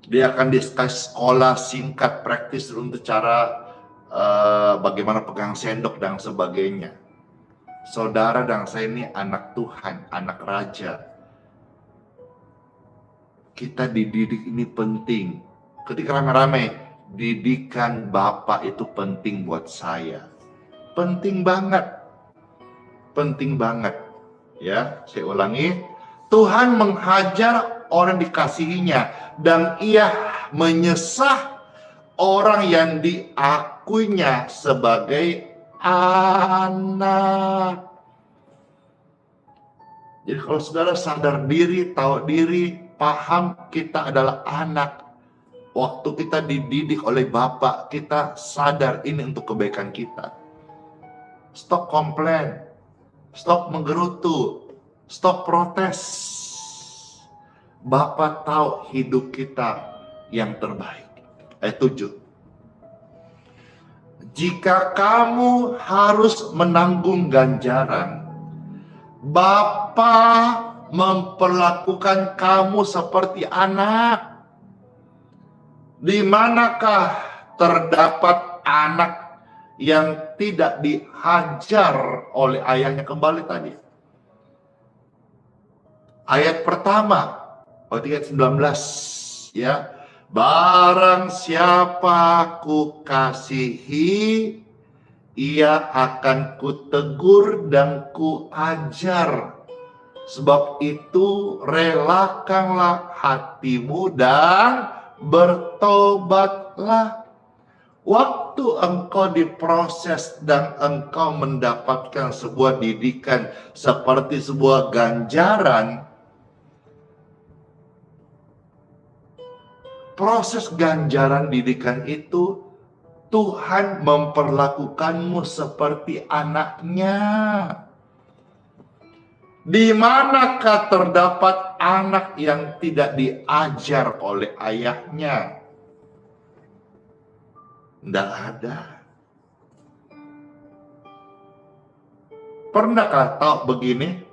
Dia akan dikasih sekolah singkat praktis untuk cara bagaimana pegang sendok dan sebagainya. Saudara dan saya ini anak Tuhan, anak raja. Kita dididik ini penting. Ketika rame-rame, didikan Bapak itu penting buat saya. Penting banget. Penting banget. Ya, saya ulangi. Tuhan menghajar orang dikasihinya dan ia menyesah orang yang diakuinya sebagai anak. Jadi kalau saudara sadar diri, tahu diri, paham kita adalah anak. Waktu kita dididik oleh Bapak, kita sadar ini untuk kebaikan kita. Stop komplain, stop menggerutu, stop protes. Bapak tahu hidup kita yang terbaik. Ayat 7. Jika kamu harus menanggung ganjaran, Bapa memperlakukan kamu seperti anak. Di manakah terdapat anak yang tidak dihajar oleh ayahnya? Kembali tadi. Ayat pertama, ayat 19, ya. Barang siapa ku kasihi, ia akan kutegur dan ku ajar. Sebab itu relakanlah hatimu dan bertobatlah. Waktu engkau diproses dan engkau mendapatkan sebuah didikan seperti sebuah ganjaran, proses ganjaran didikan itu Tuhan memperlakukanmu seperti anaknya. Di manakah terdapat anak yang tidak diajar oleh ayahnya? Tidak ada. Pernahkah tahu begini?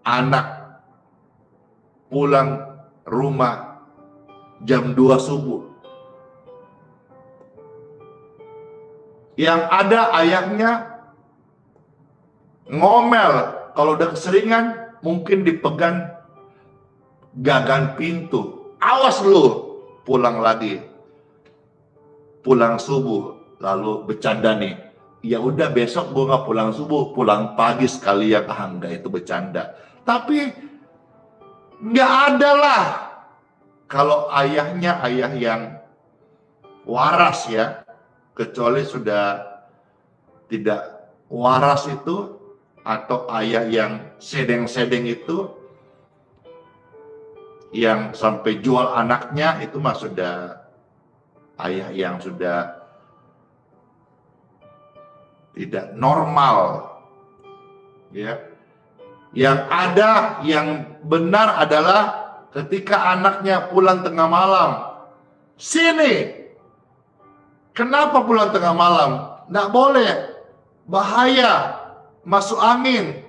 Anak pulang rumah jam 2 subuh. Yang ada ayahnya ngomel, kalau udah keseringan mungkin dipegang gagang pintu. Awas lu, pulang lagi. Pulang subuh, lalu bercanda nih. Ya udah besok gue nggak pulang subuh, pulang pagi sekalian. Enggak, itu bercanda. Tapi nggak ada lah. Kalau ayahnya ayah yang waras ya, kecuali sudah tidak waras itu, atau ayah yang sedeng-sedeng itu, yang sampai jual anaknya, itu mah sudah ayah yang sudah tidak normal. Ya. Yang ada, yang benar adalah ketika anaknya pulang tengah malam. Sini. Kenapa pulang tengah malam? Nggak boleh. Bahaya. Masuk angin,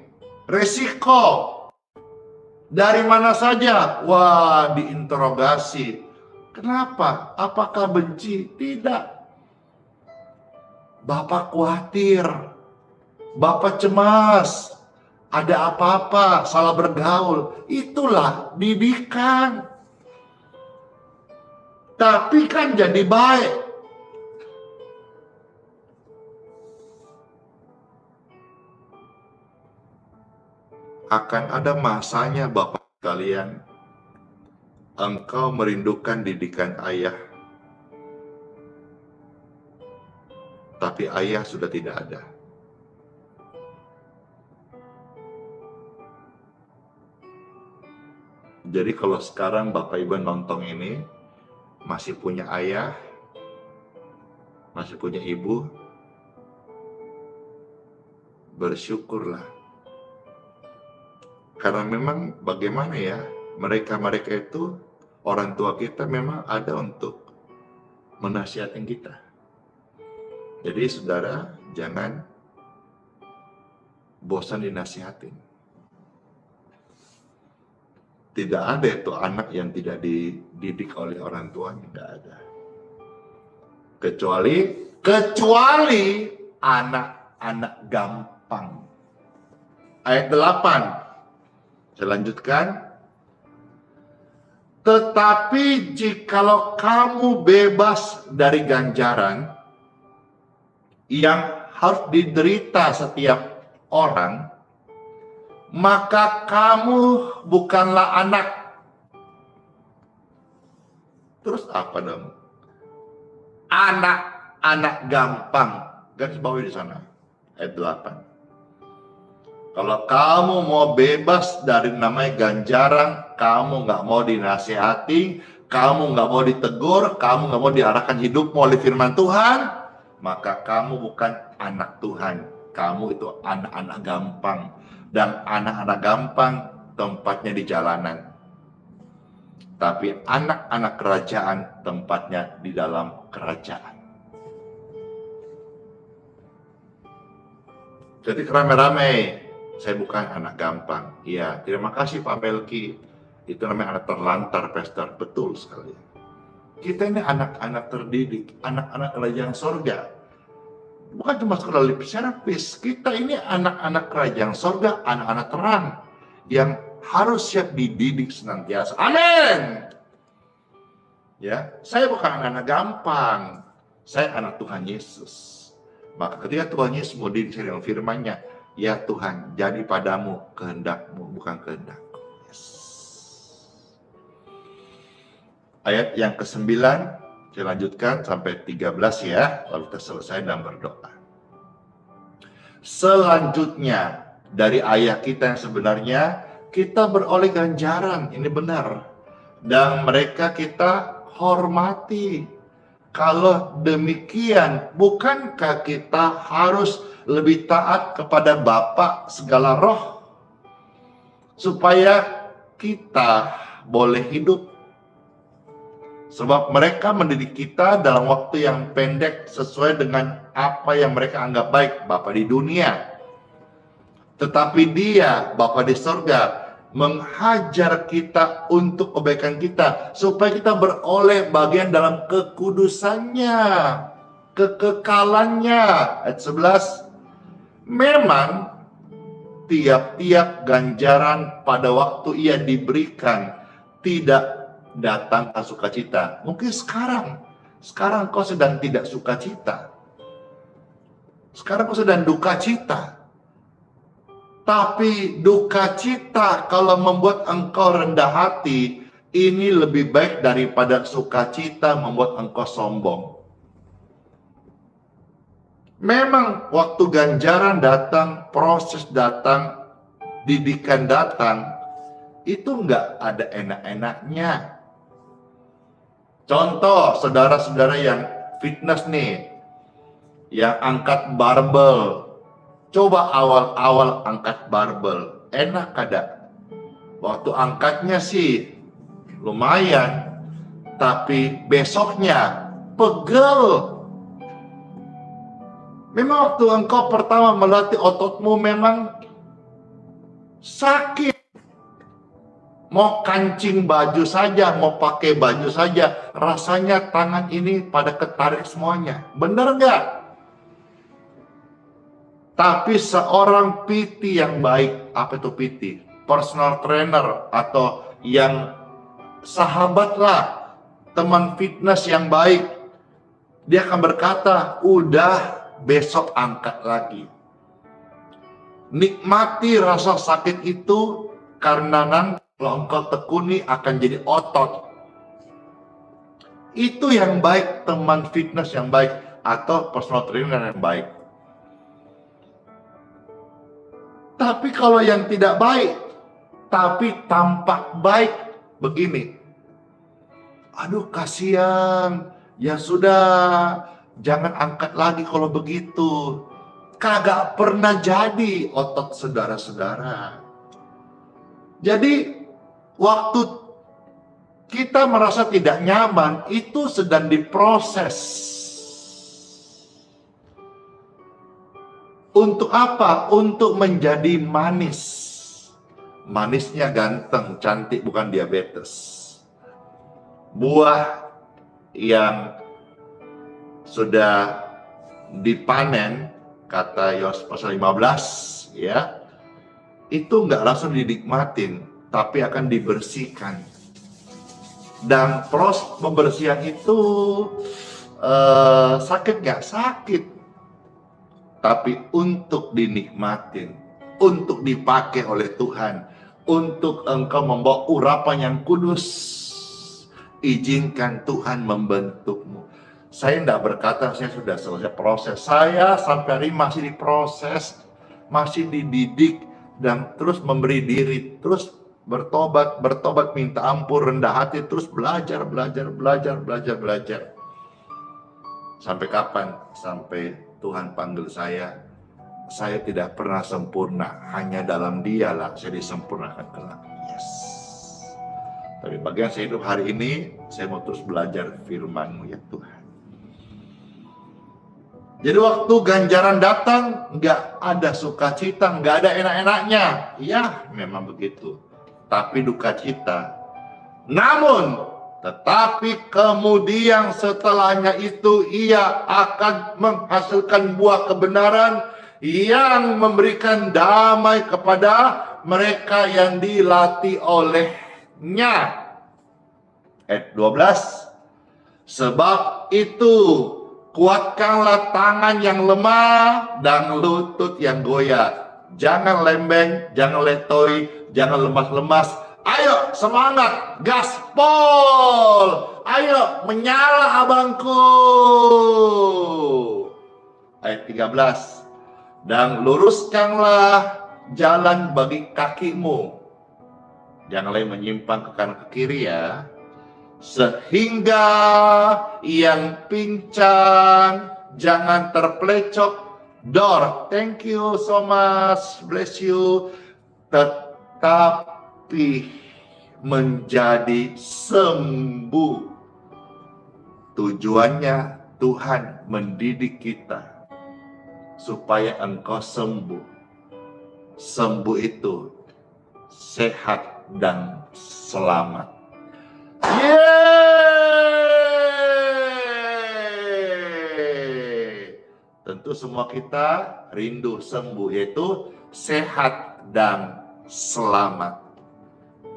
resiko. Dari mana saja? Wah, diinterogasi. Kenapa? Apakah benci? Tidak. Bapak khawatir. Bapak cemas. Ada apa-apa, salah bergaul. Itulah didikan. Tapi kan jadi baik. Akan ada masanya Bapak sekalian, engkau merindukan didikan ayah. tapi ayah sudah tidak ada. Jadi kalau sekarang Bapak Ibu nonton ini, masih punya ayah, masih punya ibu, bersyukurlah. Karena memang bagaimana ya, mereka-mereka itu, orang tua kita memang ada untuk menasihatin kita. Jadi saudara, jangan bosan dinasihatin. Tidak ada itu anak yang tidak dididik oleh orang tuanya, nggak ada. Kecuali anak-anak gampang. Ayat 8. Saya lanjutkan. Tetapi jikalau kamu bebas dari ganjaran yang harus diderita setiap orang, maka kamu bukanlah anak. Terus apa dong? Anak-anak gampang. Garis bawahi di sana. Ayat 8. Kalau kamu mau bebas dari namanya ganjaran, kamu nggak mau dinasihati, kamu nggak mau ditegur, kamu nggak mau diarahkan hidupmu oleh firman Tuhan, maka kamu bukan anak Tuhan. Kamu itu anak-anak gampang. Dan anak-anak gampang tempatnya di jalanan. Tapi anak-anak kerajaan tempatnya di dalam kerajaan. Jadi rame-rame, saya bukan anak gampang. Iya, terima kasih Pak Melki. Itu namanya anak terlantar, Pastor. Betul sekali. Kita ini anak-anak terdidik, anak-anak kerajaan sorga. Bukan cuma sekolah lip service. Kita ini anak-anak kerajaan sorga, anak-anak terang. Yang harus siap dididik senantiasa. Amin. Ya, saya bukan anak-anak gampang. Saya anak Tuhan Yesus. Maka ketika Tuhan Yesus mau dididik dengan firman-Nya, ya Tuhan, jadi padamu kehendak-Mu, bukan kehendak-Ku. Yes. Ayat yang ke-9, saya lanjutkan sampai 13 ya, lalu kita selesai dan berdoa. Selanjutnya, dari ayah kita yang sebenarnya, kita beroleh ganjaran, ini benar. Dan mereka kita hormati. Kalau demikian, bukankah kita harus lebih taat kepada Bapa segala roh? Supaya kita boleh hidup. Sebab mereka mendidik kita dalam waktu yang pendek sesuai dengan apa yang mereka anggap baik, Bapa di dunia. Tetapi Dia, Bapa di sorga, menghajar kita untuk kebaikan kita, supaya kita beroleh bagian dalam kekudusannya, kekekalannya. Ayat 11. Memang tiap-tiap ganjaran pada waktu ia diberikan tidak datang ke sukacita. Mungkin sekarang kau sedang tidak sukacita. Sekarang kau sedang duka cita. Tapi duka cita kalau membuat engkau rendah hati, ini lebih baik daripada sukacita membuat engkau sombong. Memang waktu ganjaran datang, proses datang, didikan datang, itu nggak ada enak-enaknya. Contoh, saudara-saudara yang fitness nih, yang angkat barbel. Coba awal-awal angkat barbel, enak kada? Waktu angkatnya sih lumayan, tapi besoknya pegel. Memang waktu engkau pertama melatih ototmu memang sakit. Mau kancing baju saja, mau pakai baju saja, rasanya tangan ini pada ketarik semuanya. Benar nggak? Tapi seorang PT yang baik, apa itu PT? Personal trainer atau yang sahabat lah, teman fitness yang baik. Dia akan berkata, udah besok angkat lagi. Nikmati rasa sakit itu karena nanti kalau engkau tekuni akan jadi otot. Itu yang baik, teman fitness yang baik. atau personal trainer yang baik. Tapi kalau yang tidak baik, tapi tampak baik begini, aduh kasihan, ya sudah, jangan angkat lagi kalau begitu. Kagak pernah jadi otot saudara-saudara. Jadi waktu kita merasa tidak nyaman, itu sedang diproses. Untuk apa? Untuk menjadi manis. Manisnya ganteng, cantik, bukan diabetes. Buah yang sudah dipanen, kata Yohanes pasal 15, ya, itu nggak langsung dinikmatin, tapi akan dibersihkan. Dan proses pembersihan itu sakit nggak? Sakit. Tapi untuk dinikmatin, untuk dipakai oleh Tuhan, untuk engkau membawa urapan yang kudus, izinkan Tuhan membentukmu. Saya tidak berkata saya sudah selesai proses. Saya sampai hari ini masih diproses, masih dididik, dan terus memberi diri, terus bertobat, minta ampun, rendah hati, terus belajar. Sampai kapan? Sampai Tuhan panggil saya tidak pernah sempurna, hanya dalam Dialah saya disempurnakan kelak. Yes. Tapi bagian saya hidup hari ini, saya mau terus belajar firman-Mu ya Tuhan. Jadi waktu ganjaran datang, nggak ada sukacita, nggak ada enak-enaknya. Ya, memang begitu. Tapi duka cita. Namun, tetapi kemudian setelahnya itu ia akan menghasilkan buah kebenaran yang memberikan damai kepada mereka yang dilatih olehnya. Ayat 12. Sebab itu kuatkanlah tangan yang lemah dan lutut yang goyah. Jangan lembeng, jangan letoy, jangan lemas-lemas. Ayo semangat, gaspol. Ayo menyala abangku. Ayat 13. Dan luruskanlah jalan bagi kakimu. Janganlah menyimpang ke kanan ke kiri ya. Sehingga yang pincang jangan terpelecok. Dor, thank you so much, bless you. Tetapi menjadi sembuh. Tujuannya Tuhan mendidik kita supaya engkau sembuh. Sembuh itu sehat dan selamat. Yeay! Tentu semua kita rindu sembuh, yaitu sehat dan selamat.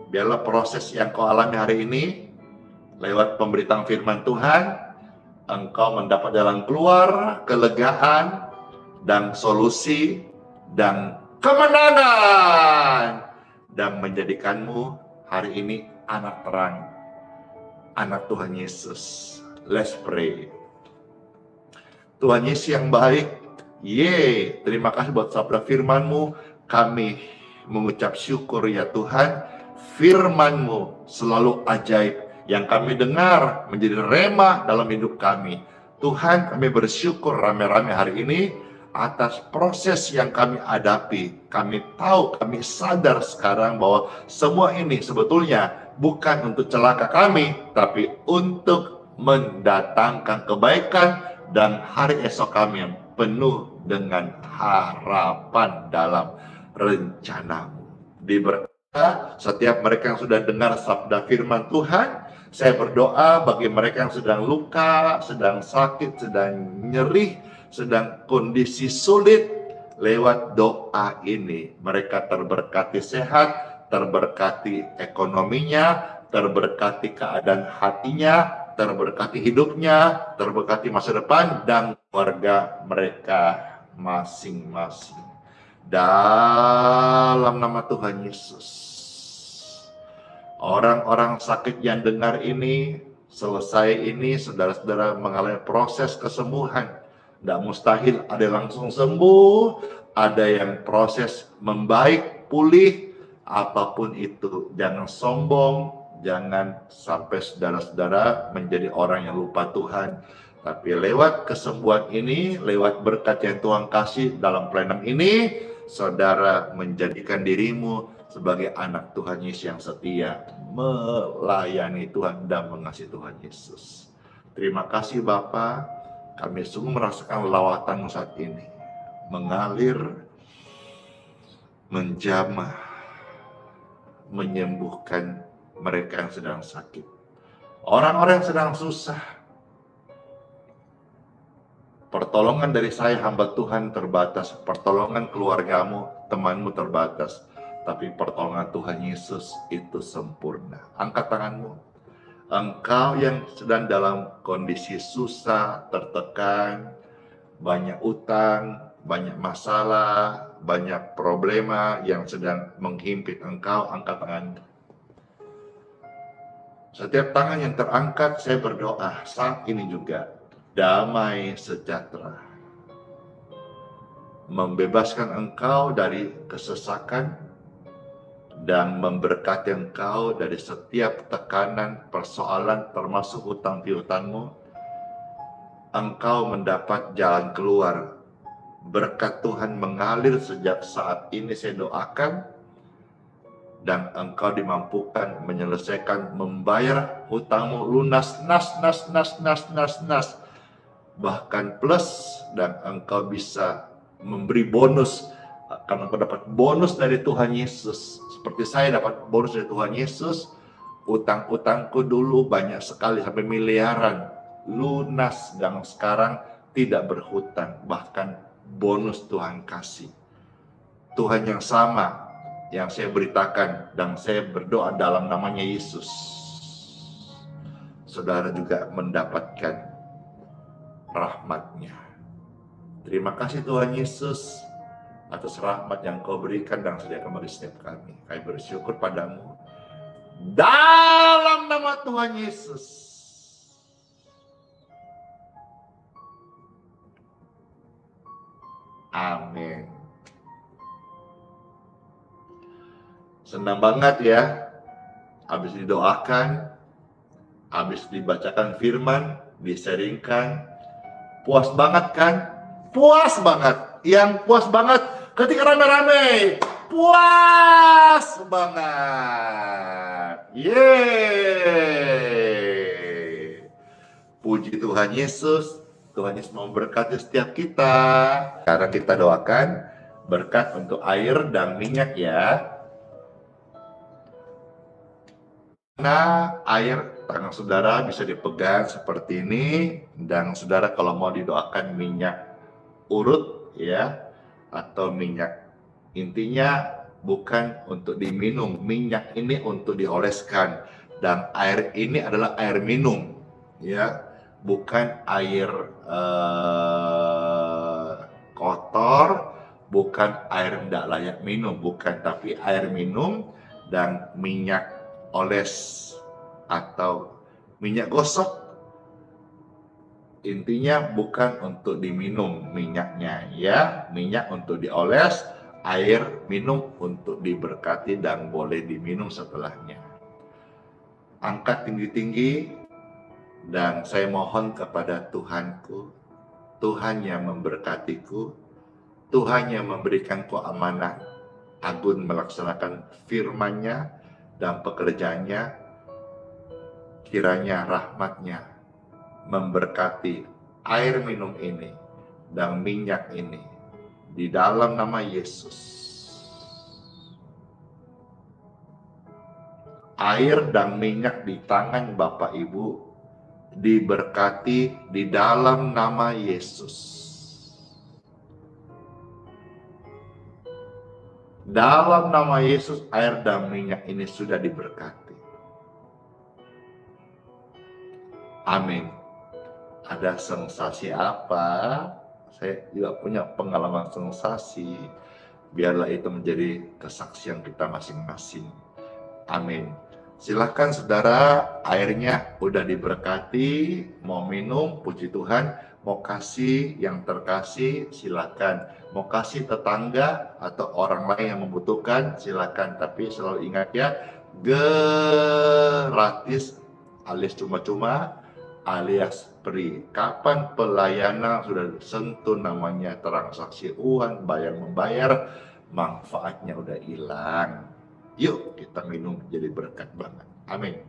Biarlah proses yang kau alami hari ini, lewat pemberitaan firman Tuhan, engkau mendapat jalan keluar, kelegaan, dan solusi, dan kemenangan. Dan menjadikanmu hari ini anak terang, anak Tuhan Yesus. Let's pray. Tuhan Yesus yang baik, terima kasih buat sabda firman-Mu. Kami mengucap syukur ya Tuhan. Firman-Mu selalu ajaib, yang kami dengar menjadi rema dalam hidup kami. Tuhan, kami bersyukur rame-rame hari ini atas proses yang kami hadapi. Kami tahu, kami sadar sekarang bahwa semua ini sebetulnya bukan untuk celaka kami, tapi untuk mendatangkan kebaikan dan hari esok kami yang penuh dengan harapan dalam rencana-Mu. Diberkati setiap mereka yang sudah dengar sabda firman Tuhan. Saya berdoa bagi mereka yang sedang luka, sedang sakit, sedang nyeri, sedang kondisi sulit. Lewat doa ini mereka terberkati sehat, terberkati ekonominya, terberkati keadaan hatinya, terberkati hidupnya, terberkati masa depan dan keluarga mereka masing-masing. Dalam nama Tuhan Yesus. Orang-orang sakit yang dengar ini, selesai ini, saudara-saudara mengalami proses kesembuhan. Tidak mustahil ada yang langsung sembuh, ada yang proses membaik, pulih, apapun itu. Jangan sombong, jangan sampai saudara-saudara menjadi orang yang lupa Tuhan. Tapi lewat kesembuhan ini, lewat berkat yang Tuhan kasih dalam pelayanan ini, saudara menjadikan dirimu sebagai anak Tuhan Yesus yang setia, melayani Tuhan dan mengasihi Tuhan Yesus. Terima kasih Bapa, kami sungguh merasakan lawatan saat ini, mengalir, menjamah, menyembuhkan mereka yang sedang sakit, orang-orang yang sedang susah. Pertolongan dari saya hamba Tuhan terbatas, pertolongan keluargamu, temanmu terbatas, tapi pertolongan Tuhan Yesus itu sempurna. Angkat tanganmu. Engkau yang sedang dalam kondisi susah, tertekan, banyak utang, banyak masalah, banyak problema yang sedang menghimpit engkau, angkat tanganmu. Setiap tangan yang terangkat, saya berdoa saat ini juga, damai sejahtera, membebaskan engkau dari kesesakan dan memberkati engkau dari setiap tekanan, persoalan, termasuk hutang piutangmu. Engkau mendapat jalan keluar. Berkat Tuhan mengalir sejak saat ini saya doakan, dan engkau dimampukan menyelesaikan, membayar hutangmu lunas, nas, bahkan plus, dan engkau bisa memberi bonus, karena engkau dapat bonus dari Tuhan Yesus. Seperti saya dapat bonus dari Tuhan Yesus, utang-utangku dulu banyak sekali sampai miliaran, lunas, dan sekarang tidak berhutang, bahkan bonus Tuhan kasih. Tuhan yang sama yang saya beritakan dan saya berdoa dalam namanya Yesus, saudara juga mendapatkan rahmat-Nya. Terima kasih Tuhan Yesus atas rahmat yang Kau berikan dan sediakan bagi setiap kami. Kami bersyukur padamu dalam nama Tuhan Yesus. Amin. Senang banget ya, habis didoakan, habis dibacakan firman, diseringkan, puas banget kan? Puas banget. Yang puas banget ketika rame-rame, puas banget. Yeay. Puji Tuhan Yesus. Tuhan Yesus memberkati setiap kita. Sekarang kita doakan berkat untuk air dan minyak ya. Nah, air tangan saudara bisa dipegang seperti ini, dan saudara kalau mau didoakan minyak urut ya, atau minyak, intinya bukan untuk diminum, minyak ini untuk dioleskan, dan air ini adalah air minum ya, bukan air kotor, bukan air tidak layak minum, bukan, tapi air minum dan minyak oles atau minyak gosok. Intinya bukan untuk diminum minyaknya ya, minyak untuk dioles, air minum untuk diberkati dan boleh diminum setelahnya. Angkat tinggi-tinggi dan saya mohon kepada Tuhanku, Tuhan yang memberkatiku, Tuhan yang memberikanku amanah agun melaksanakan firman-Nya dan pekerjaannya, kiranya rahmat-Nya memberkati air minum ini dan minyak ini di dalam nama Yesus. Air dan minyak di tangan Bapak Ibu diberkati di dalam nama Yesus. Dalam nama Yesus, air dan minyak ini sudah diberkati. Amin. Ada sensasi apa? Saya juga punya pengalaman sensasi. Biarlah itu menjadi kesaksian kita masing-masing. Amin. Silahkan saudara, airnya udah diberkati, mau minum, puji Tuhan, mau kasih yang terkasih, silakan. Mau kasih tetangga atau orang lain yang membutuhkan, silakan. Tapi selalu ingat ya, gratis alias cuma-cuma alias free. Kapan pelayanan sudah sentuh namanya transaksi uang, bayar-membayar, manfaatnya udah hilang. Yuk kita minum jadi berkat banget. Amin.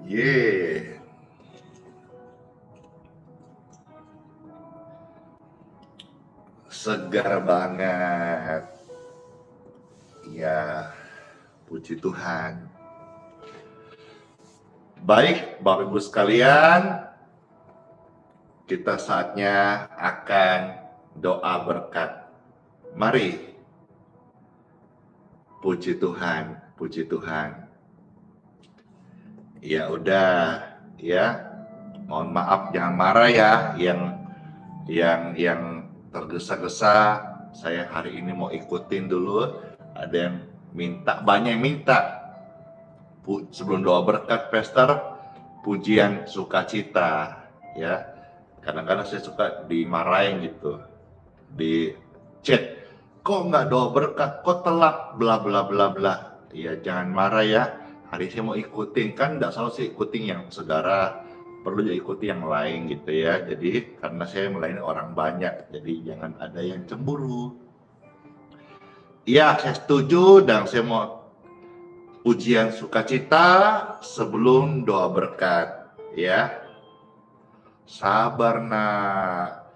Ye. Segar banget. Ya, puji Tuhan. Baik, Bapak Ibu sekalian, kita saatnya akan doa berkat. Mari. Puji Tuhan, puji Tuhan. Ya udah, ya. Mohon maaf, jangan marah ya yang tergesa-gesa. Saya hari ini mau ikutin dulu. Ada yang minta, banyak yang minta. Sebelum doa berkat, Pastor, pujian sukacita, ya. Kadang-kadang saya suka dimarahin gitu di chat. Kok nggak doa berkat? Kok telat? Bla bla bla bla. Ya jangan marah ya. Hari saya mau ikutin, kan nggak selalu sih ikutin yang saudara, perlu juga ikuti yang lain gitu ya. Jadi karena saya melayani orang banyak, jadi jangan ada yang cemburu. Iya, saya setuju dan saya mau pujian sukacita sebelum doa berkat, ya. Sabar nak.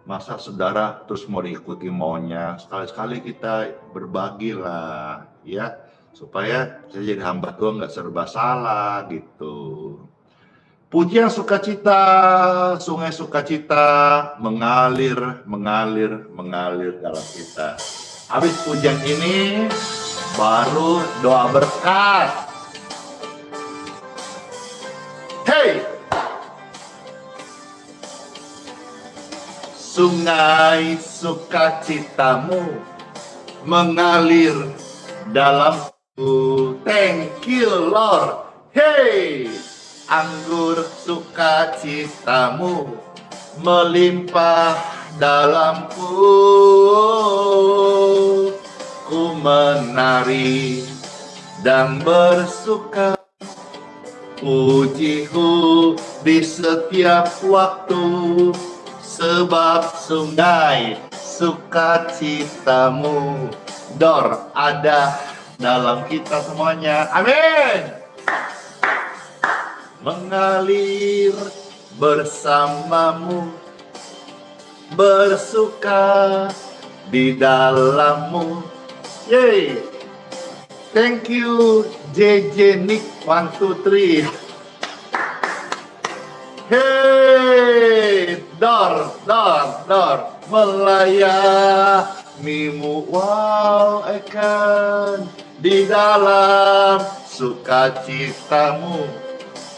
Masa saudara terus mau diikuti maunya, sekali-sekali kita berbagilah, ya, supaya saya jadi hamba Tuhan nggak serba salah gitu. Pujian sukacita, sungai sukacita mengalir dalam kita. Habis pujian ini baru doa berkat. Hey! Sungai sukacitamu mengalir dalamku. Thank you Lord. Hey, anggur sukacitamu melimpah dalamku. Ku menari dan bersuka, pujiku di setiap waktu. Sebab sungai sukacitamu, Dor, ada dalam kita semuanya. Amin. Mengalir bersamamu, bersuka di dalammu. Yeay. Thank you JJ Nick 1 2 3. Hei, Dor, melayanimu, wow, akan di dalam sukacitamu.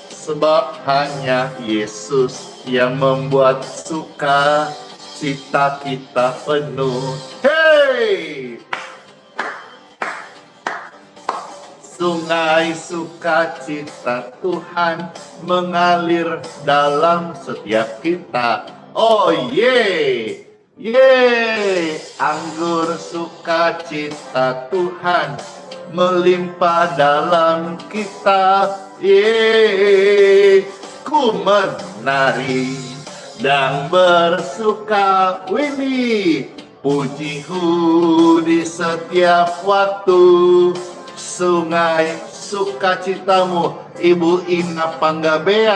Sebab hanya Yesus yang membuat sukacita kita penuh. Hei! Sungai sukacita Tuhan mengalir dalam setiap kita. Oh ye, anggur sukacita Tuhan melimpah dalam kita. Ye, ku menari dan bersuka. Wini, pujiku di setiap waktu. Sungai sukacitamu, Ibu Ina Panggabean.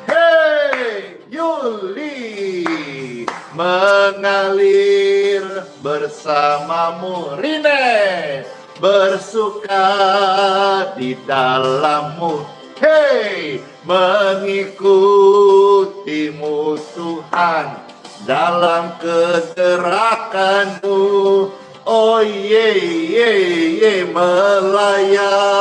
Hei, Yuli, mengalir bersamamu. Rine, bersuka di dalammu. Hei, mengikutimu Tuhan dalam kegerakanmu. Oh ye, melayanimu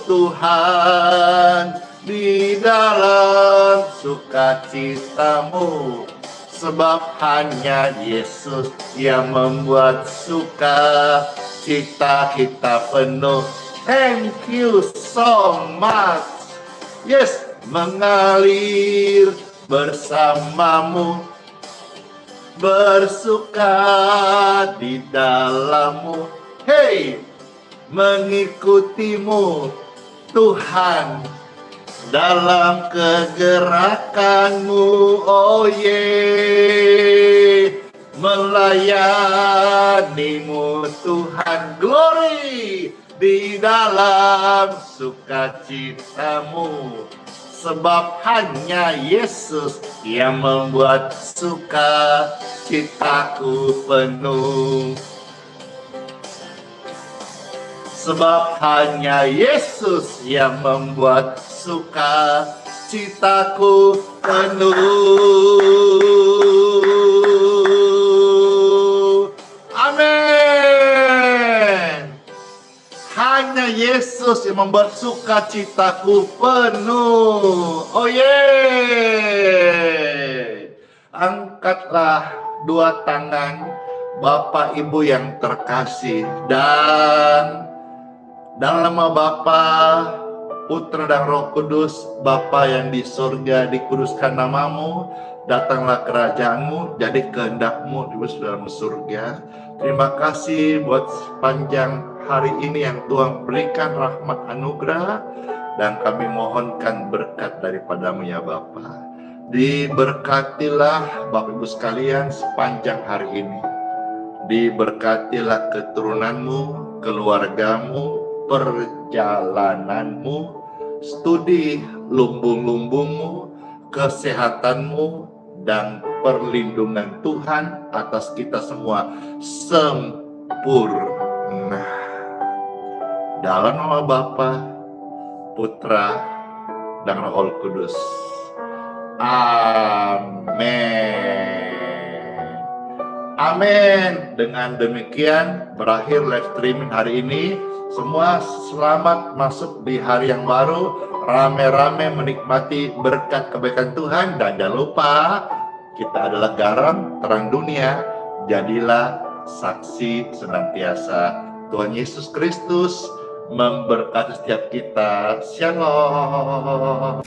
Tuhan di dalam sukacitamu, sebab hanya Yesus yang membuat sukacita kita penuh. Thank you so much. Yes, mengalir bersamamu, bersuka di dalammu, hey, mengikutimu Tuhan dalam kegerakanmu. Oh ye, melayanimu Tuhan, glory di dalam sukacitamu, sebab hanya Yesus yang membuat sukacitaku penuh. Sebab hanya Yesus yang membuat sukacitaku penuh. Amin. Hanya Yesus yang membuat sukacitaku penuh. Oh ye. Angkatlah dua tangan Bapak Ibu yang terkasih, dan dalam nama Bapa, Putra dan Roh Kudus, Bapa yang di surga, dikuduskan namamu, datanglah kerajaanmu, jadi kehendakmu di dalam surga. Terima kasih buat sepanjang hari ini yang Tuhan berikan rahmat anugerah, dan kami mohonkan berkat daripadamu ya Bapa. Diberkatilah Bapak Ibu sekalian sepanjang hari ini. Diberkatilah keturunanmu, keluargamu, perjalananmu, studi lumbung-lumbungmu, kesehatanmu, dan perlindungan Tuhan atas kita semua sempurna. Dalam nama Bapa, Putra, dan Roh Kudus. Amin. Amin. Dengan demikian berakhir live streaming hari ini. Semua selamat masuk di hari yang baru, rame-rame menikmati berkat kebaikan Tuhan, dan jangan lupa kita adalah garam terang dunia. Jadilah saksi senantiasa. Tuhan Yesus Kristus memberkati setiap kita. Shalom.